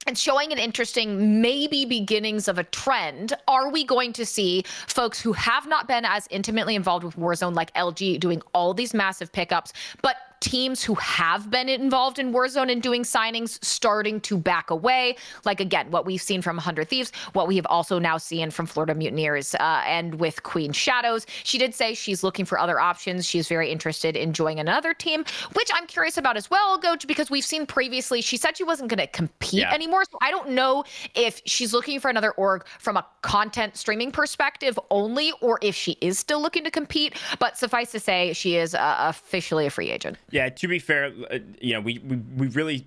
S2: it's showing an interesting maybe beginnings of a trend. Are we going to see folks who have not been as intimately involved with Warzone, like LG, doing all these massive pickups, but teams who have been involved in Warzone and doing signings starting to back away? Like, again, what we've seen from 100 Thieves, what we have also now seen from Florida Mutineers, and with QueenShadows. She did say she's looking for other options. She's very interested in joining another team, which I'm curious about as well, GOJJ, because we've seen previously, she said she wasn't going to compete anymore. So I don't know if she's looking for another org from a content streaming perspective only, or if she is still looking to compete. But suffice to say, she is officially a free agent.
S1: Yeah, to be fair, we really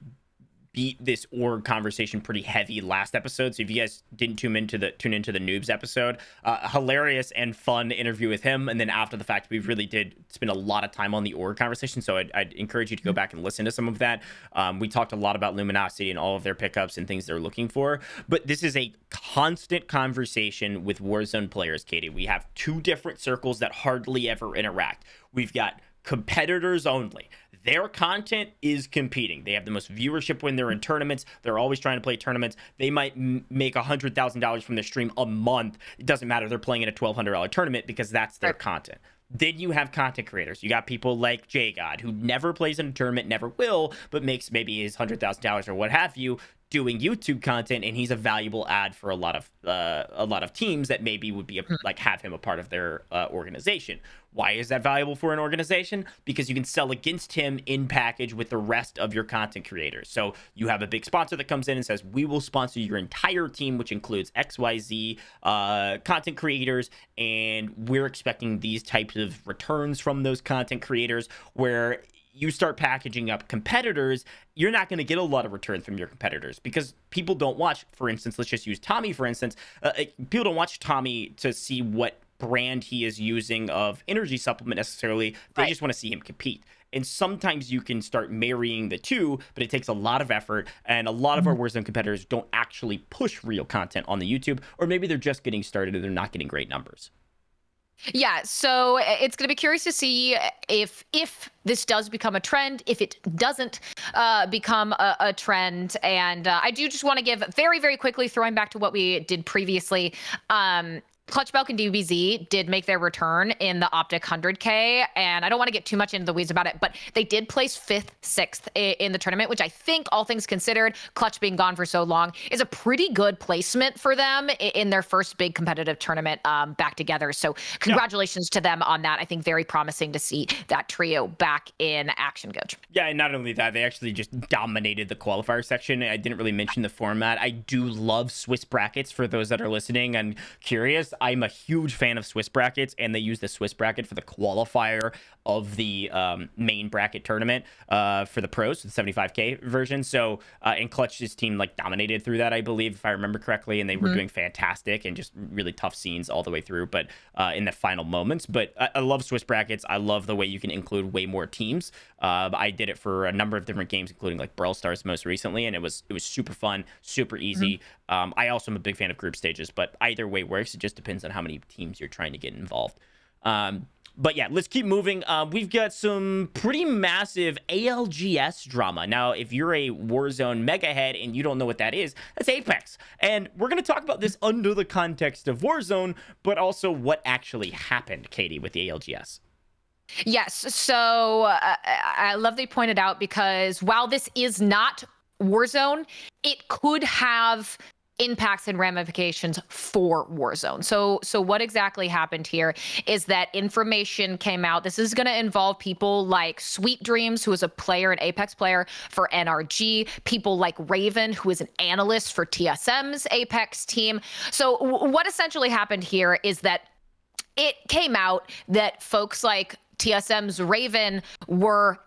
S1: beat this org conversation pretty heavy last episode. So if you guys didn't tune into the noobs episode, hilarious and fun interview with him. And then after the fact, we really did spend a lot of time on the org conversation. So I'd encourage you to go back and listen to some of that. We talked a lot about Luminosity and all of their pickups and things they're looking for. But this is a constant conversation with Warzone players, Katie. We have two different circles that hardly ever interact. We've got competitors only. Their content is competing. They have the most viewership when they're in tournaments. They're always trying to play tournaments. They might make $100,000 from their stream a month. It doesn't matter. They're playing in a $1,200 tournament because that's their content. Then you have content creators. You got people like JGod, who never plays in a tournament, never will, but makes maybe his $100,000 or what have you, doing YouTube content, and he's a valuable ad for a lot of teams that maybe would be like have him a part of their organization. Why is that valuable for an organization? Because you can sell against him in package with the rest of your content creators. So you have a big sponsor that comes in and says, we will sponsor your entire team, which includes XYZ content creators, and we're expecting these types of returns from those content creators. Where you start packaging up competitors, you're not going to get a lot of returns from your competitors because people don't watch, for instance, let's just use Tommy, for instance. People don't watch Tommy to see what brand he is using of energy supplement necessarily. They just want to see him compete. And sometimes you can start marrying the two, but it takes a lot of effort. And a lot of our Warzone competitors don't actually push real content on the YouTube, or maybe they're just getting started and they're not getting great numbers.
S2: Yeah, so it's going to be curious to see if this does become a trend, if it doesn't become a trend. And I do just want to give very, very quickly, throwing back to what we did previously, Clutch Belk and DBZ did make their return in the OpTic 100K, and I don't want to get too much into the weeds about it, but they did place 5th, 6th in the tournament, which I think, all things considered, Clutch being gone for so long, is a pretty good placement for them in their first big competitive tournament back together. So congratulations to them on that. I think very promising to see that trio back in action, GOJJ.
S1: Yeah, and not only that, they actually just dominated the qualifier section. I didn't really mention the format. I do love Swiss brackets for those that are listening and curious. I'm a huge fan of Swiss brackets, and they use the Swiss bracket for the qualifier of the main bracket tournament for the pros, the 75K version. So, and Clutch's team like dominated through that, I believe, if I remember correctly, and they were doing fantastic and just really tough scenes all the way through, but in the final moments. But I love Swiss brackets. I love the way you can include way more teams. I did it for a number of different games, including like Brawl Stars most recently, and it was super fun, super easy. I also am a big fan of group stages, but either way works. It just depends on how many teams you're trying to get involved. But yeah, let's keep moving. We've got some pretty massive ALGS drama. Now, if you're a Warzone mega head and you don't know what that is, that's Apex. And we're going to talk about this under the context of Warzone, but also what actually happened, Katie, with the ALGS.
S2: Yes, so I love that you pointed out, because while this is not Warzone, it could have impacts and ramifications for Warzone. So what exactly happened here is that information came out. This is going to involve people like Sweet Dreams, who is a player, an Apex player for NRG, people like Raven, who is an analyst for TSM's Apex team. So what essentially happened here is that it came out that folks like TSM's Raven were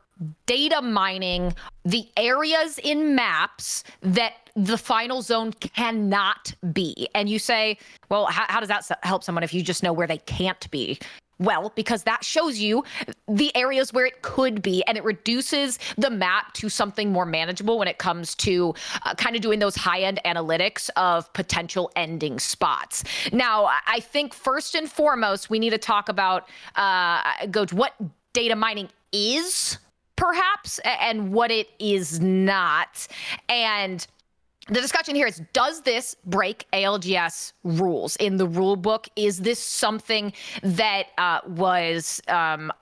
S2: data mining the areas in maps that the final zone cannot be. And you say, well, how does that help someone if you just know where they can't be? Well, because that shows you the areas where it could be, and it reduces the map to something more manageable when it comes to kind of doing those high-end analytics of potential ending spots. Now, I think first and foremost, we need to talk about what data mining is, perhaps, and what it is not. And the discussion here is, does this break ALGS rules in the rule book? Is this something that was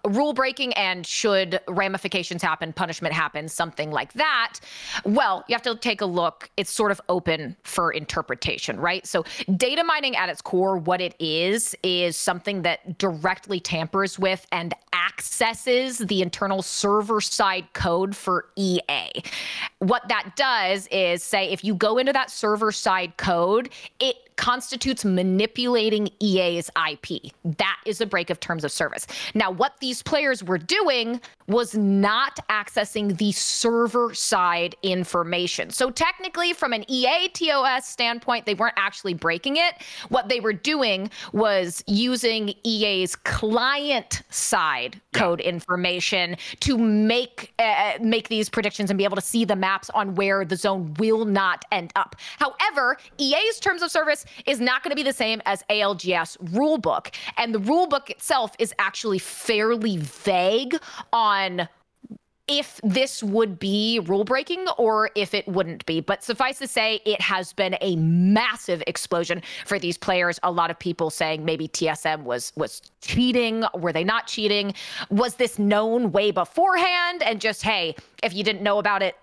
S2: rule breaking, and should ramifications happen, punishment happen, something like that? Well, you have to take a look. It's sort of open for interpretation, right? So data mining at its core, what it is something that directly tampers with and accesses the internal server-side code for EA. What that does is say, if you go into that server-side code, it constitutes manipulating EA's IP. That is a break of terms of service. Now, what these players were doing was not accessing the server-side information. So technically, from an EA TOS standpoint, they weren't actually breaking it. What they were doing was using EA's client-side code information to make these predictions and be able to see the maps on where the zone will not end up. However, EA's terms of service is not going to be the same as ALGS rulebook, and the rulebook itself is actually fairly vague on if this would be rule breaking or if it wouldn't be. But suffice to say, it has been a massive explosion for these players. A lot of people saying maybe TSM was cheating. Were they not cheating? Was this known way beforehand? And just, hey, if you didn't know about it,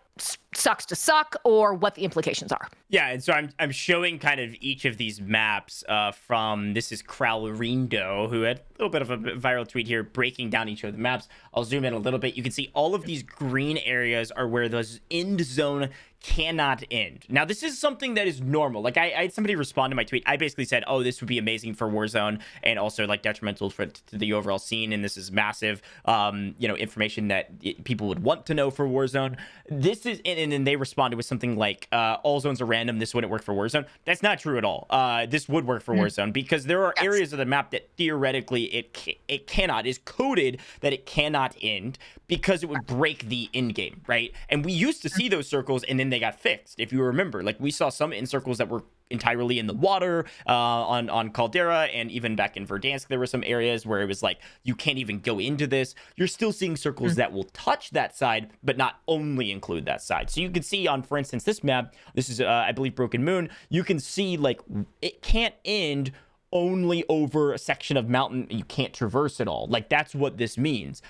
S2: sucks to suck, or what the implications are.
S1: Yeah, and so I'm showing kind of each of these maps from, this is Crowlerindo, who had a little bit of a viral tweet here breaking down each of the maps. I'll zoom in a little bit. You can see all of these green areas are where those end zone cannot end. Now, this is something that is normal. Like, I had somebody respond to my tweet. I basically said, oh, this would be amazing for Warzone and also like detrimental to the overall scene, and this is massive, information that people would want to know for Warzone. This is, and then they responded with something like, all zones are random, this wouldn't work for Warzone. That's not true at all. This would work for Warzone because there are areas of the map that theoretically it cannot, is coded that it cannot end because it would break the end game, right? And we used to see those circles, and then they got fixed. If you remember, like, we saw some end circles that were entirely in the water on Caldera, and even back in Verdansk, there were some areas where it was like, you can't even go into this. You're still seeing circles that will touch that side, but not only include that side. So you can see on, for instance, this map, this is, I believe, Broken Moon, you can see, like, it can't end only over a section of mountain you can't traverse at all. Like, that's what this means.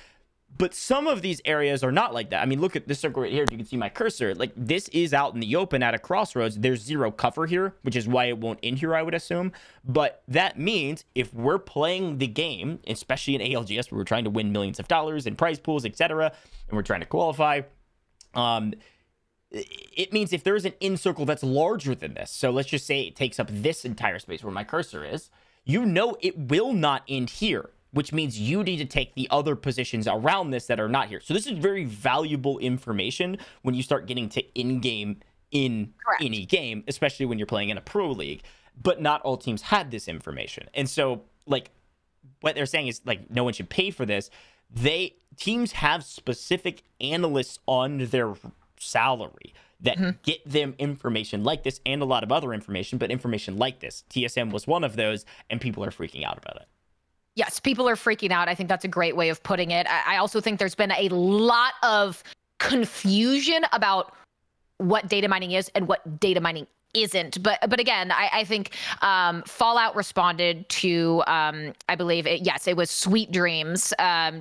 S1: But some of these areas are not like that. I mean, look at this circle right here. You can see my cursor. Like, this is out in the open at a crossroads. There's zero cover here, which is why it won't end here, I would assume. But that means if we're playing the game, especially in ALGS, where we're trying to win millions of dollars in prize pools, etc., and we're trying to qualify, it means if there's an end circle that's larger than this, so let's just say it takes up this entire space where my cursor is, you know it will not end here, which means you need to take the other positions around this that are not here. So this is very valuable information when you start getting to in-game in any game, especially when you're playing in a pro league. But not all teams had this information. And so, like, what they're saying is, like, no one should pay for this. Teams have specific analysts on their salary that get them information like this and a lot of other information, but information like this. TSM was one of those, and people are freaking out about it.
S2: Yes, people are freaking out. I think that's a great way of putting it. I also think there's been a lot of confusion about what data mining is and what data mining isn't. But again, I think Fallout responded to, I believe, it was Sweet Dreams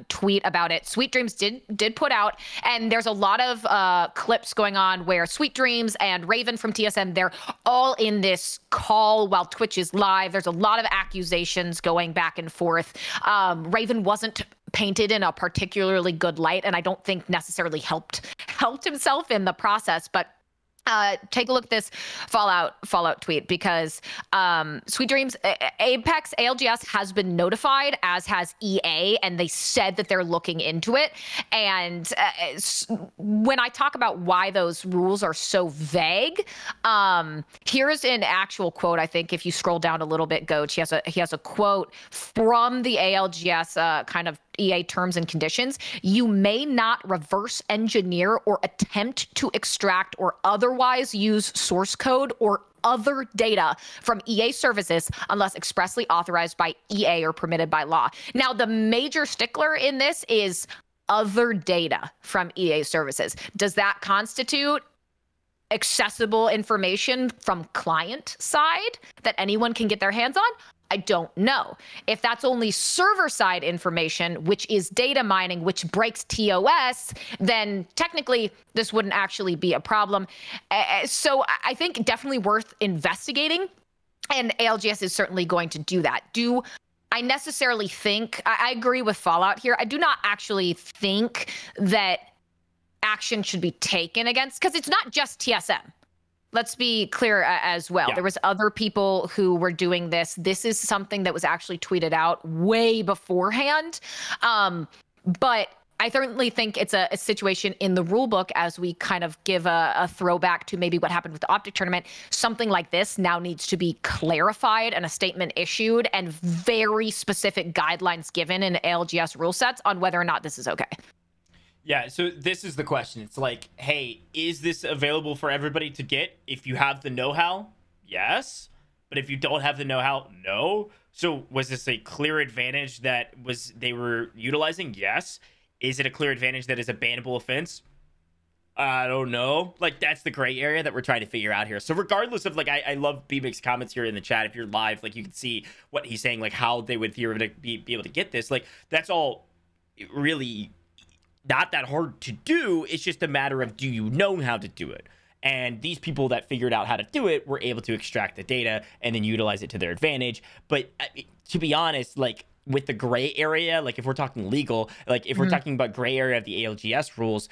S2: tweet about it. Sweet Dreams did put out, and there's a lot of clips going on where Sweet Dreams and Raven from TSM, they're all in this call while Twitch is live. There's a lot of accusations going back and forth. Raven wasn't painted in a particularly good light, and I don't think necessarily helped himself in the process, but take a look at this Fallout tweet, because Sweet Dreams, Apex ALGS has been notified, as has EA, and they said that they're looking into it. And when I talk about why those rules are so vague, here's an actual quote. I think if you scroll down a little bit, GOJJ, he has a quote from the ALGS kind of EA terms and conditions. You may not reverse engineer or attempt to extract or otherwise use source code or other data from EA services unless expressly authorized by EA or permitted by law. Now, the major stickler in this is other data from EA services. Does that constitute accessible information from client side that anyone can get their hands on? I don't know. If that's only server-side information, which is data mining, which breaks TOS, then technically this wouldn't actually be a problem. So I think definitely worth investigating, and ALGS is certainly going to do that. Do I necessarily think, I agree with Fallout here, I do not actually think that action should be taken against, because it's not just TSM. let's be clear as well.
S1: Yeah.
S2: There was other people who were doing this. This is something that was actually tweeted out way beforehand. But I certainly think it's a situation in the rule book, as we kind of give a throwback to maybe what happened with the OpTic tournament. Something like this now needs to be clarified and a statement issued and very specific guidelines given in ALGS rule sets on whether or not this is okay.
S1: Yeah, so this is the question. It's like, hey, is this available for everybody to get? If you have the know-how, yes. But if you don't have the know-how, no. So was this a clear advantage that they were utilizing? Yes. Is it a clear advantage that is a bannable offense? I don't know. Like, that's the gray area that we're trying to figure out here. So regardless of, like, I love B-Mix comments here in the chat. If you're live, like, you can see what he's saying, like, how they would theoretically be able to get this. Like, that's all really not that hard to do. It's just a matter of, do you know how to do it? And these people that figured out how to do it were able to extract the data and then utilize it to their advantage. But to be honest, like, with the gray area, like if we're talking legal, like if we're talking about gray area of the ALGS rules,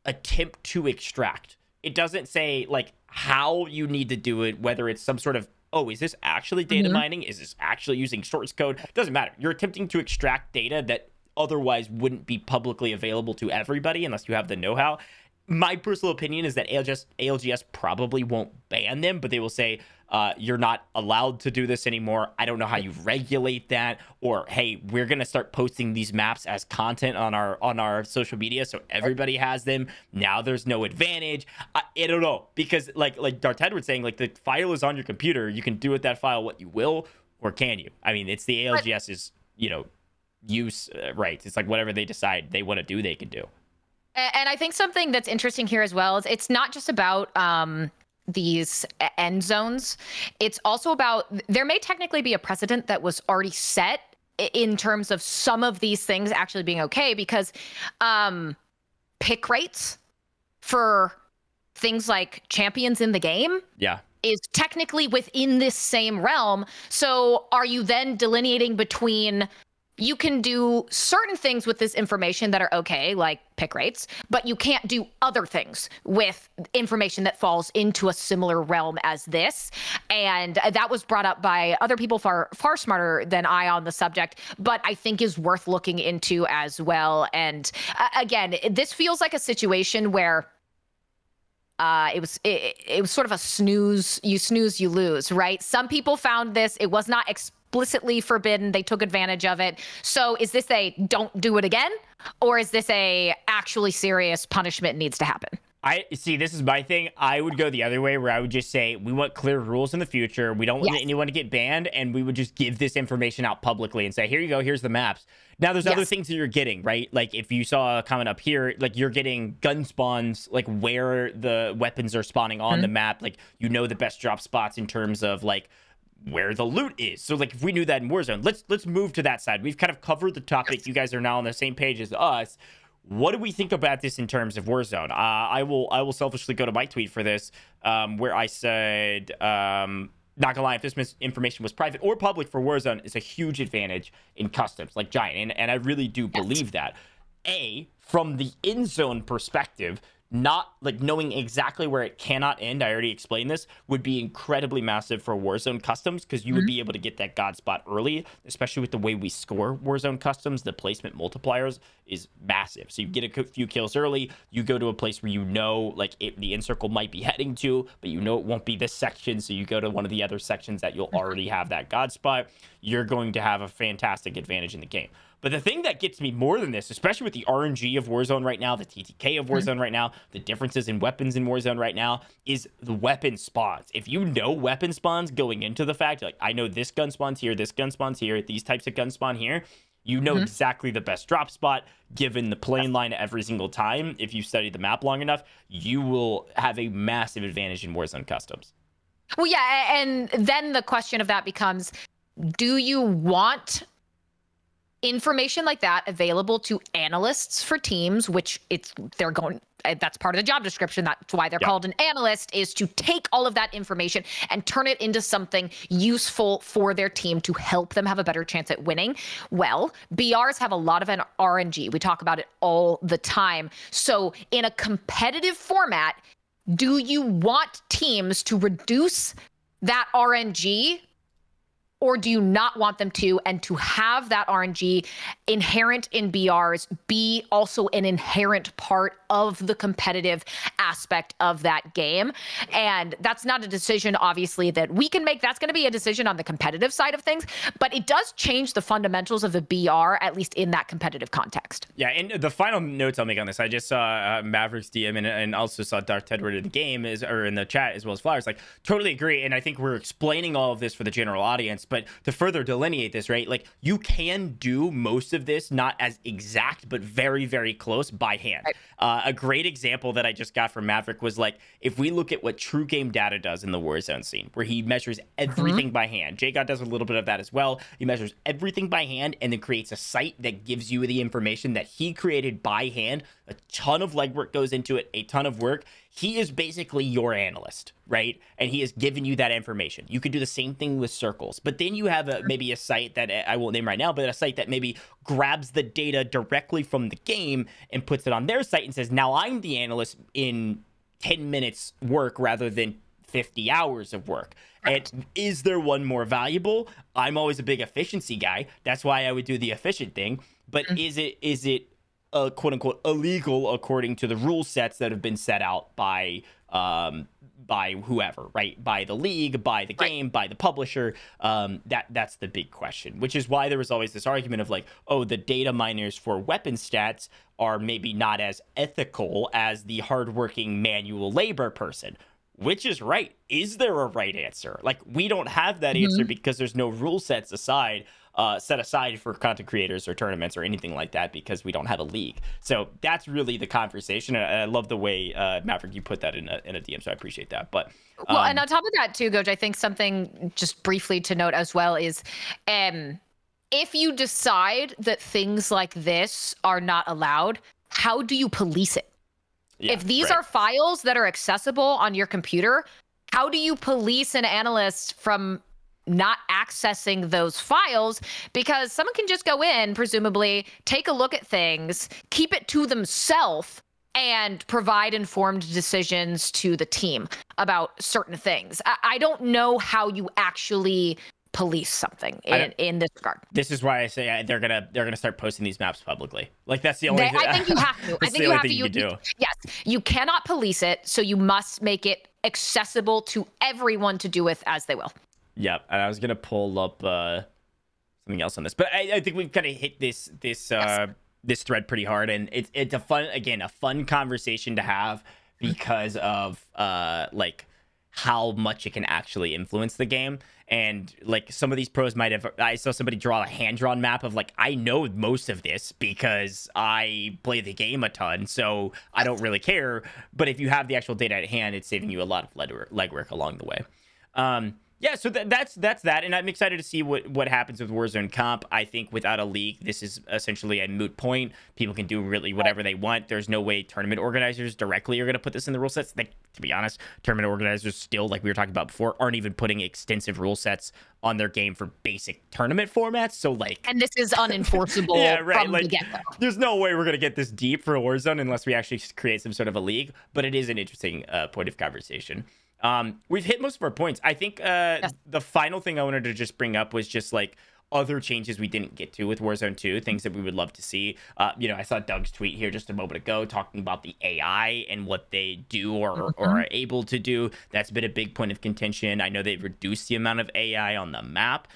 S1: attempt to extract. It doesn't say like how you need to do it, whether it's some sort of, oh, is this actually data mining? Is this actually using source code? It doesn't matter. You're attempting to extract data that otherwise wouldn't be publicly available to everybody unless you have the know-how. My personal opinion is that ALGS probably won't ban them, but they will say, you're not allowed to do this anymore. I don't know how you regulate that. Or, hey, we're going to start posting these maps as content on our social media so everybody has them. Now there's no advantage. I don't know. Because like Darth Edward saying, like, the file is on your computer. You can do with that file what you will, or can you? I mean, it's the ALGS's, use rights. It's like whatever they decide they want to do, they can do.
S2: And I think something that's interesting here as well is it's not just about these end zones. It's also about, there may technically be a precedent that was already set in terms of some of these things actually being okay, because pick rates for things like champions in the game is technically within this same realm. So are you then delineating between, you can do certain things with this information that are okay, like pick rates, but you can't do other things with information that falls into a similar realm as this. And that was brought up by other people far smarter than I on the subject, but I think is worth looking into as well. And again, this feels like a situation where it was sort of a snooze, you lose, right? Some people found this, it was not explicitly forbidden, they took advantage of it. So is this a don't do it again, or is this a actually serious punishment needs to happen?
S1: I see, this is my thing. I would go the other way, where I would just say we want clear rules in the future. We don't want anyone to get banned, and we would just give this information out publicly and say, here you go, here's the maps. Now, there's other things that you're getting, right? Like, if you saw a comment up here, like, you're getting gun spawns, like, where the weapons are spawning on the map. Like, the best drop spots in terms of, like, where the loot is. So, like, if we knew that in Warzone, let's move to that side. We've kind of covered the topic. You guys are now on the same page as us. What do we think about this in terms of Warzone? I will selfishly go to my tweet for this, where I said, not gonna lie, if this information was private or public for Warzone, it's a huge advantage in customs, like Giant. And I really do believe that. From the in-zone perspective, not like knowing exactly where it cannot end, I already explained this, would be incredibly massive for Warzone customs, because you would be able to get that god spot early, especially with the way we score Warzone customs. The placement multipliers is massive. So you get a few kills early, you go to a place where like the in circle might be heading to, but it won't be this section, so you go to one of the other sections that you'll already have that god spot. You're going to have a fantastic advantage in the game. But the thing that gets me more than this, especially with the RNG of Warzone right now, the TTK of Warzone right now, the differences in weapons in Warzone right now, is the weapon spawns. If you know weapon spawns going into the fact, like, I know this gun spawns here, this gun spawns here, these types of gun spawn here, you know exactly the best drop spot, given the plane line every single time. If you study the map long enough, you will have a massive advantage in Warzone customs.
S2: Well, yeah, and then the question of that becomes, do you want information like that available to analysts for teams, which that's part of the job description. That's why they're called an analyst, is to take all of that information and turn it into something useful for their team to help them have a better chance at winning. Well, BRs have a lot of an RNG. We talk about it all the time. So in a competitive format, do you want teams to reduce that RNG, or do you not want them to, and to have that RNG inherent in BRs be also an inherent part of the competitive aspect of that game? And that's not a decision, obviously, that we can make. That's going to be a decision on the competitive side of things, but it does change the fundamentals of the BR, at least in that competitive context.
S1: Yeah, and the final notes I'll make on this, I just saw Mavericks DM and also saw Dark Tedward in the game, or in the chat, as well as Flowers. Like, totally agree, and I think we're explaining all of this for the general audience, but to further delineate this, right, like, you can do most of this not as exact, but very, very close by hand. Right. A great example that I just got from Maverick was, like, if we look at what True Game Data does in the Warzone scene, where he measures everything by hand. JGod does a little bit of that as well. He measures everything by hand and then creates a site that gives you the information that he created by hand. A ton of legwork goes into it, a ton of work. He is basically your analyst, right? And he has given you that information. You could do the same thing with circles, but then you have maybe a site that I won't name right now, but a site that maybe grabs the data directly from the game and puts it on their site and says, now I'm the analyst in 10 minutes work rather than 50 hours of work. And is there one more valuable? I'm always a big efficiency guy. That's why I would do the efficient thing. But is it quote unquote illegal according to the rule sets that have been set out by whoever, right? By the league, by the game, by the publisher. That's the big question, which is why there was always this argument of, like, oh, the data miners for weapon stats are maybe not as ethical as the hardworking manual labor person. Which is right? Is there a right answer? Like, we don't have that answer because there's no rule sets set aside for content creators or tournaments or anything like that, because we don't have a league. So that's really the conversation. And I love the way, Maverick, you put that in a DM, so I appreciate that. But
S2: well, and on top of that too, GOJJ, I think something just briefly to note as well is, if you decide that things like this are not allowed, how do you police it? Yeah, if these are files that are accessible on your computer, how do you police an analyst from not accessing those files? Because someone can just go in, presumably, take a look at things, keep it to themselves, and provide informed decisions to the team about certain things. I don't know how you actually police something in this regard.
S1: This is why I say they're gonna start posting these maps publicly. Like, that's the only thing.
S2: I think you have to. I think you have to.
S1: You do.
S2: Yes, you cannot police it, so you must make it accessible to everyone to do with as they will.
S1: Yep, and I was gonna pull up something else on this, but I think we've kind of hit this thread pretty hard, and it's a fun conversation to have because of like how much it can actually influence the game. And, like, some of these pros might have, I saw somebody draw a hand-drawn map of, like, I know most of this because I play the game a ton, so I don't really care. But if you have the actual data at hand, it's saving you a lot of legwork along the way. Yeah, so that's that, and I'm excited to see what happens with Warzone Comp. I think without a league, this is essentially a moot point. People can do really whatever they want. There's no way tournament organizers directly are going to put this in the rule sets. Like, to be honest, tournament organizers still, like we were talking about before, aren't even putting extensive rule sets on their game for basic tournament formats. So, like,
S2: and this is unenforceable from the get-go.
S1: There's no way we're going to get this deep for Warzone unless we actually create some sort of a league, but it is an interesting point of conversation. We've hit most of our points. I think the final thing I wanted to just bring up was just, like, other changes we didn't get to with Warzone 2, things that we would love to see. I saw Doug's tweet here just a moment ago talking about the AI and what they do or are able to do. That's been a big point of contention. I know they've reduced the amount of AI on the map.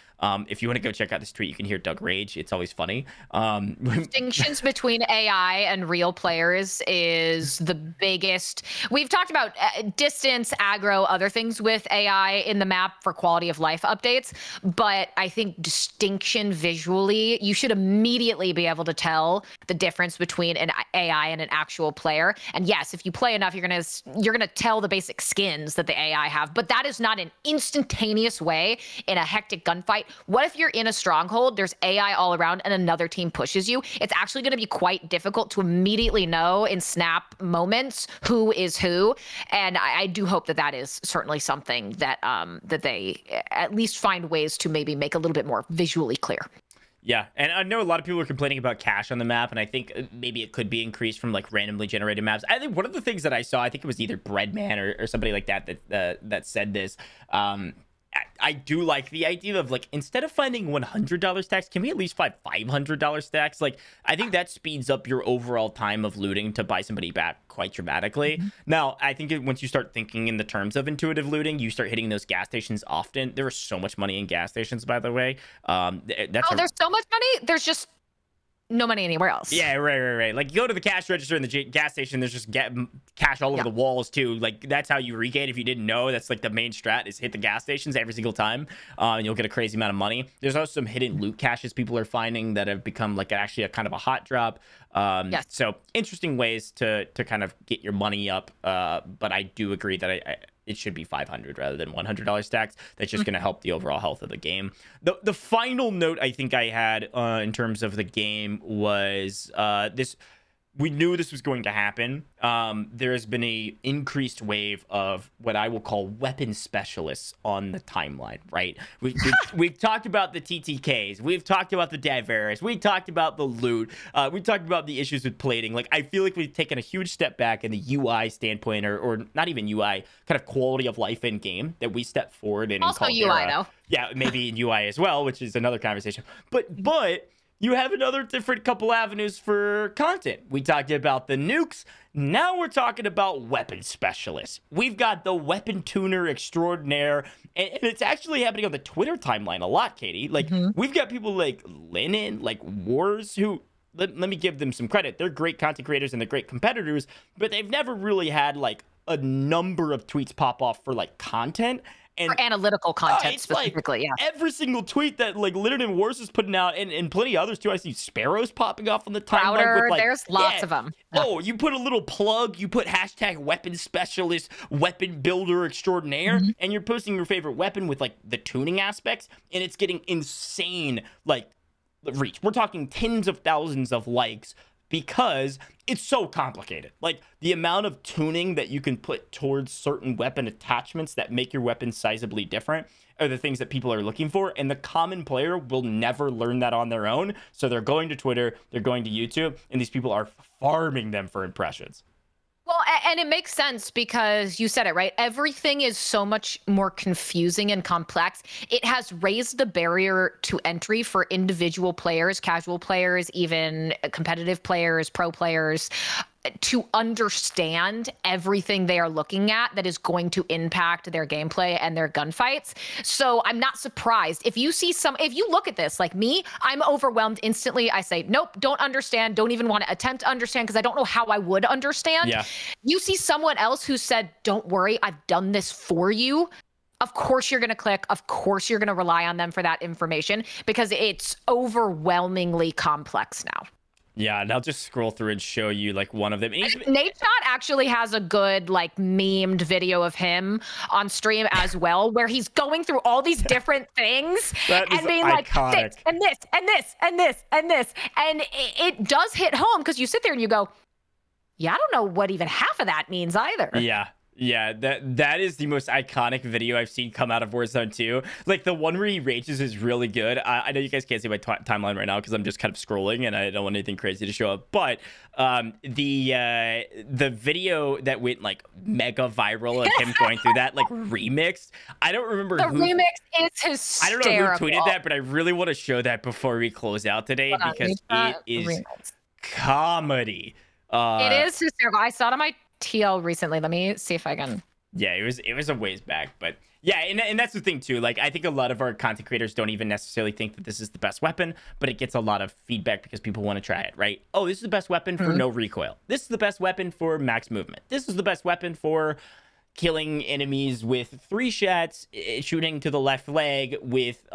S1: If you want to go check out this tweet, you can hear Doug rage. It's always funny.
S2: Distinctions between AI and real players is the biggest. We've talked about distance, aggro, other things with AI in the map for quality of life updates. But I think distinction visually, you should immediately be able to tell the difference between an AI and an actual player. And yes, if you play enough, you're gonna tell the basic skins that the AI have. But that is not an instantaneous way in a hectic gunfight. What if you're in a stronghold, there's AI all around, and another team pushes you? It's actually going to be quite difficult to immediately know in snap moments who is who. And I do hope that is certainly something that that they at least find ways to maybe make a little bit more visually clear.
S1: Yeah, and I know a lot of people are complaining about cash on the map, and I think maybe it could be increased from like randomly generated maps. I think one of the things that I saw, I think it was either Breadman or somebody like that said this. I do like the idea of like, instead of finding $100 stacks, can we at least find $500 stacks? Like, I think that speeds up your overall time of looting to buy somebody back quite dramatically. Now, I think once you start thinking in the terms of intuitive looting, you start hitting those gas stations often. There is so much money in gas stations, by the way.
S2: There's so much money. There's just no money anywhere else.
S1: Yeah, right. Like, you go to the cash register in the gas station, there's just cash all over the walls too. Like, that's how you regain. If you didn't know, that's like the main strat, is hit the gas stations every single time, and you'll get a crazy amount of money. There's also some hidden loot caches people are finding that have become like actually a kind of a hot drop. Yes. So interesting ways to kind of get your money up. But I do agree that it should be 500 rather than $100 stacks. That's just going to help the overall health of the game. The final note I think I had in terms of the game was this. We knew this was going to happen. There has been a increased wave of what I will call weapon specialists on the timeline, right? We've talked about the TTKs. We've talked about the diverse. We talked about the loot. We talked about the issues with plating. Like, I feel like we've taken a huge step back in the UI standpoint, or not even UI, kind of quality of life in game that we stepped forward in.
S2: Also UI, though.
S1: Yeah, maybe in UI as well, which is another conversation. But you have another different couple avenues for content. We talked about the nukes. Now we're talking about weapon specialists. We've got the weapon tuner extraordinaire, and it's actually happening on the Twitter timeline a lot, Katie. Like, we've got people like Linen, like Wars, who, let me give them some credit. They're great content creators and they're great competitors, but they've never really had like a number of tweets pop off for like content. And
S2: for analytical content specifically,
S1: like every single tweet that like Litterd and Wars is putting out, and plenty of others too. I see Sparrows popping off on the timeline. Like,
S2: there's lots of them.
S1: Oh, you put a little plug, you put hashtag weapon specialist, weapon builder extraordinaire, and you're posting your favorite weapon with like the tuning aspects, and it's getting insane like reach. We're talking tens of thousands of likes, because it's so complicated. Like, the amount of tuning that you can put towards certain weapon attachments that make your weapon sizably different are the things that people are looking for. And the common player will never learn that on their own. So they're going to Twitter, they're going to YouTube, and these people are farming them for impressions.
S2: Well, and it makes sense because you said it, right? Everything is so much more confusing and complex. It has raised the barrier to entry for individual players, casual players, even competitive players, pro players, to understand everything they are looking at that is going to impact their gameplay and their gunfights. So I'm not surprised if you see if you look at this like me, I'm overwhelmed instantly. I say, nope, don't understand. Don't even want to attempt to understand because I don't know how I would understand.
S1: Yeah.
S2: You see someone else who said, don't worry, I've done this for you. Of course you're going to click. Of course you're going to rely on them for that information because it's overwhelmingly complex now.
S1: Yeah, and I'll just scroll through and show you like one of them.
S2: Nadeshot actually has a good like memed video of him on stream as well, where he's going through all these different things and being
S1: iconic.
S2: Like this and this and this and this and this. And it does hit home because you sit there and you go, yeah, I don't know what even half of that means either.
S1: Yeah, that is the most iconic video I've seen come out of Warzone 2. Like, the one where he rages is really good. I know you guys can't see my timeline right now because I'm just kind of scrolling and I don't want anything crazy to show up. But the video that went like mega viral of him going through that, like remixed. I don't remember
S2: the remix is hysterical.
S1: I don't know who tweeted that, but I really want to show that before we close out today because it is comedy.
S2: It is hysterical. I saw it on my TL recently. Let me see if I can.
S1: Yeah, it was a ways back, but yeah, and that's the thing too. Like, I think a lot of our content creators don't even necessarily think that this is the best weapon, but it gets a lot of feedback because people want to try it, right? Oh, this is the best weapon for no recoil. This is the best weapon for max movement. This is the best weapon for killing enemies with 3 shots, shooting to the left leg with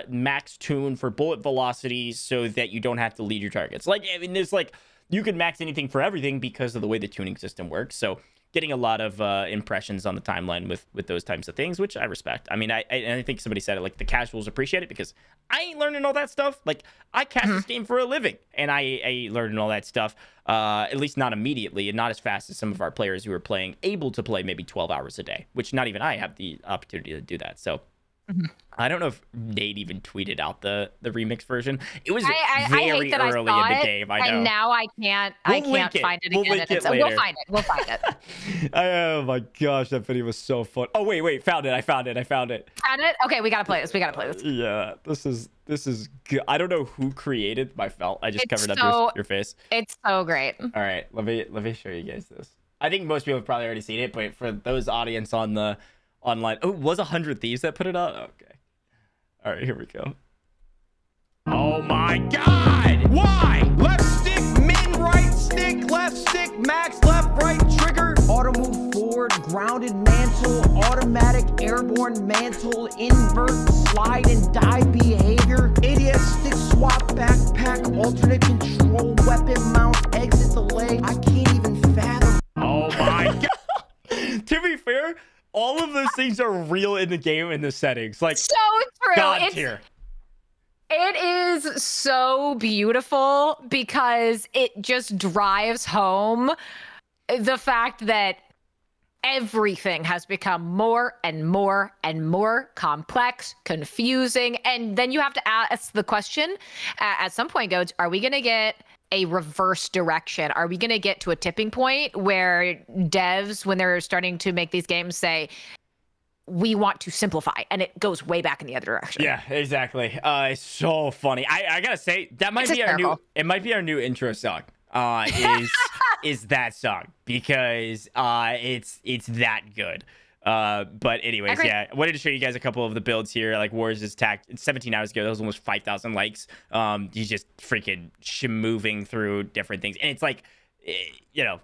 S1: max tune for bullet velocity so that you don't have to lead your targets. Like, I mean, there's like, you can max anything for everything because of the way the tuning system works. So getting a lot of impressions on the timeline with those types of things, which I respect. I mean, I think somebody said it, like, the casuals appreciate it because I ain't learning all that stuff. Like, I cast this game for a living, and I ain't learning all that stuff, at least not immediately and not as fast as some of our players who are able to play maybe 12 hours a day, which not even I have the opportunity to do that. So I don't know if Nate even tweeted out the remix version. It was
S2: I
S1: very
S2: hate that
S1: early
S2: I
S1: in the
S2: it,
S1: game. I know.
S2: And now I can't find it
S1: We'll
S2: again.
S1: link it
S2: We'll
S1: later.
S2: find it. We'll find it.
S1: Oh my gosh, that video was so fun. Oh wait, found it. I found it.
S2: Found it? Okay, we gotta play this.
S1: Yeah, this is good. I don't know who created my felt. I just covered up your face.
S2: It's so great.
S1: All right, let me show you guys this. I think most people have probably already seen it, but for those audience on the online, oh, it was 100 Thieves that put it out. Okay. All right, here we go. Oh my God! Why?
S3: Left stick, min, right stick, left stick, max, left, right, trigger. Auto move forward, grounded mantle, automatic airborne mantle, invert, slide and dive behavior. ADS stick swap, backpack, alternate control, weapon mount, exit delay. I can't even fathom.
S1: Oh my God! To be fair, all of those things are real in the game in the settings. Like,
S2: so true.
S1: God tier.
S2: It is so beautiful because it just drives home the fact that everything has become more and more and more complex, confusing, and then you have to ask the question at some point, Goats, are we going to get a reverse direction? Are we going to get to a tipping point where devs, when they're starting to make these games, say, we want to simplify, and it goes way back in the other direction?
S1: Yeah, exactly. It's so funny. I gotta say, that might be our new intro song. Is that song, because it's that good. But anyways, yeah, I wanted to show you guys a couple of the builds here. Like Wars is tagged 17 hours ago. That was almost 5,000 likes. He's just freaking moving through different things, and it's like, you know,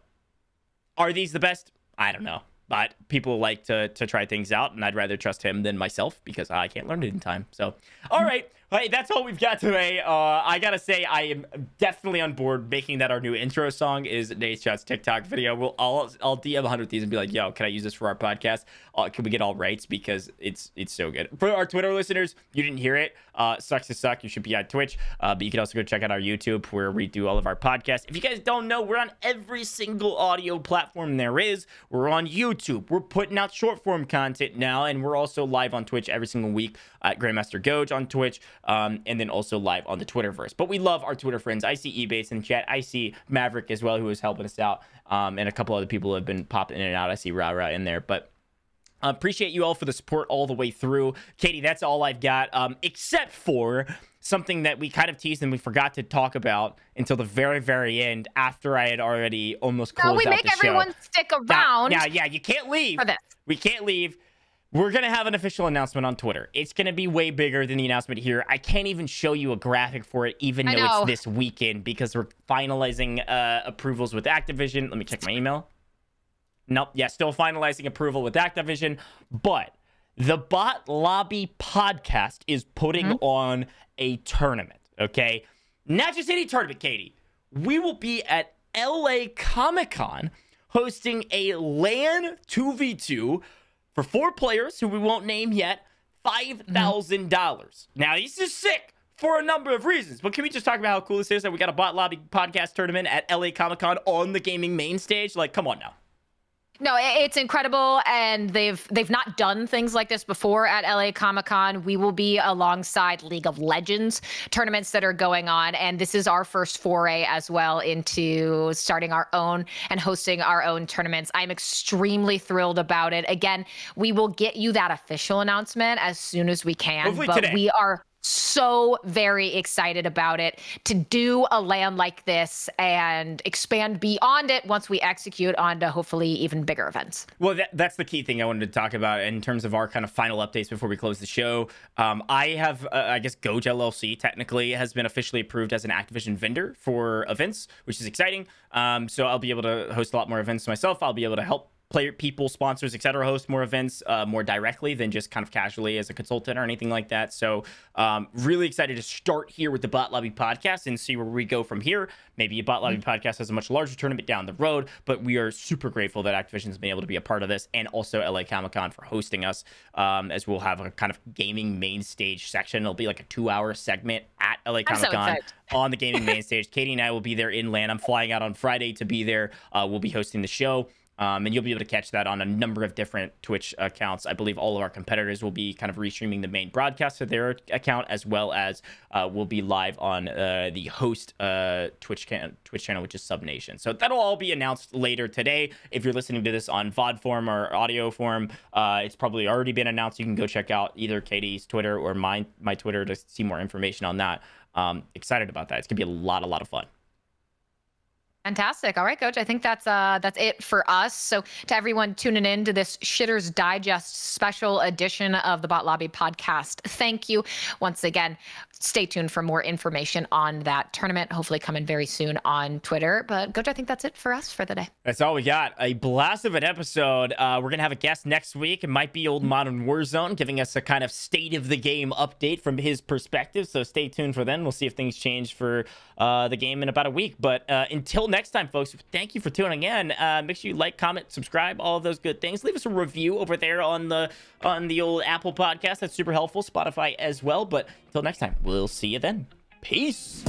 S1: are these the best? I don't know. But people like to try things out, and I'd rather trust him than myself because I can't learn it in time. So, all right. Hey, that's all we've got today. I got to say, I am definitely on board making that our new intro song is Nadeshot's TikTok video. I'll DM 100 Thieves and be like, yo, can I use this for our podcast? Can we get all rights? Because it's so good. For our Twitter listeners, you didn't hear it. Sucks to suck. You should be on Twitch. But you can also go check out our YouTube where we do all of our podcasts. If you guys don't know, we're on every single audio platform there is. We're on YouTube. We're putting out short form content now, and we're also live on Twitch every single week at Grandmaster GOJJ on Twitch, and then also live on the Twitterverse. But we love our Twitter friends. I see eBase in chat. I see Maverick as well, who is helping us out, and a couple other people have been popping in and out. I see Rara in there, but appreciate you all for the support all the way through. Katie, that's all I've got, except for something that we kind of teased and we forgot to talk about until the very, very end after I had already almost closed out the show.
S2: We make everyone stick around.
S1: Yeah, you can't leave.
S2: For this.
S1: We can't leave. We're going to have an official announcement on Twitter. It's going to be way bigger than the announcement here. I can't even show you a graphic for it, even though it's this weekend, because we're finalizing approvals with Activision. Let me check my email. Nope. Yeah, still finalizing approval with Activision. But the Bot Lobby podcast is putting on a tournament, okay? Not just any tournament, Katie. We will be at LA Comic-Con hosting a LAN 2v2 for 4 players who we won't name yet, $5,000. Now, this is sick for a number of reasons, but can we just talk about how cool this is that we got a Bot Lobby podcast tournament at LA Comic-Con on the gaming main stage? Like, come on now.
S2: No, it's incredible, and they've not done things like this before at LA Comic-Con. We will be alongside League of Legends tournaments that are going on, and this is our first foray as well into starting our own and hosting our own tournaments. I'm extremely thrilled about it. Again, we will get you that official announcement as soon as we can,
S1: hopefully
S2: but
S1: today.
S2: We are so very excited about it to do a LAN like this and expand beyond it once we execute on to hopefully even bigger events.
S1: Well, that's the key thing I wanted to talk about in terms of our kind of final updates before we close the show. I have, I guess, GOJJ LLC technically has been officially approved as an Activision vendor for events, which is exciting. So I'll be able to host a lot more events myself. I'll be able to help player people, sponsors, etc., host more events more directly than just kind of casually as a consultant or anything like that. So really excited to start here with the Bot Lobby podcast and see where we go from here. Maybe a Bot Lobby podcast has a much larger tournament down the road, but we are super grateful that Activision's been able to be a part of this, and also LA Comic-Con for hosting us, as we'll have a kind of gaming main stage section. It'll be like a 2-hour segment at LA Comic-Con on the gaming main stage. Katie and I will be there in LAN. I'm flying out on Friday to be there. We'll be hosting the show. And you'll be able to catch that on a number of different Twitch accounts. I believe all of our competitors will be kind of restreaming the main broadcast to their account, as well as will be live on the host Twitch channel, which is SubNation. So that'll all be announced later today. If you're listening to this on VOD form or audio form, it's probably already been announced. You can go check out either Katie's Twitter or my Twitter to see more information on that. Excited about that. It's gonna be a lot of fun.
S2: Fantastic. All right, Coach. I think that's it for us. So to everyone tuning in to this Shitters Digest special edition of the Bot Lobby podcast, thank you once again. Stay tuned for more information on that tournament, hopefully coming very soon on Twitter. But Coach, I think that's it for us for the day.
S1: That's all we got. A blast of an episode. We're going to have a guest next week. It might be old Modern Warzone, giving us a kind of state of the game update from his perspective. So stay tuned for then. We'll see if things change for the game in about a week. But until next time, folks, thank you for tuning in. Make sure you like, comment, subscribe, all of those good things. Leave us a review over there on the old Apple podcast. That's super helpful. Spotify as well. But until next time, we'll see you then. Peace.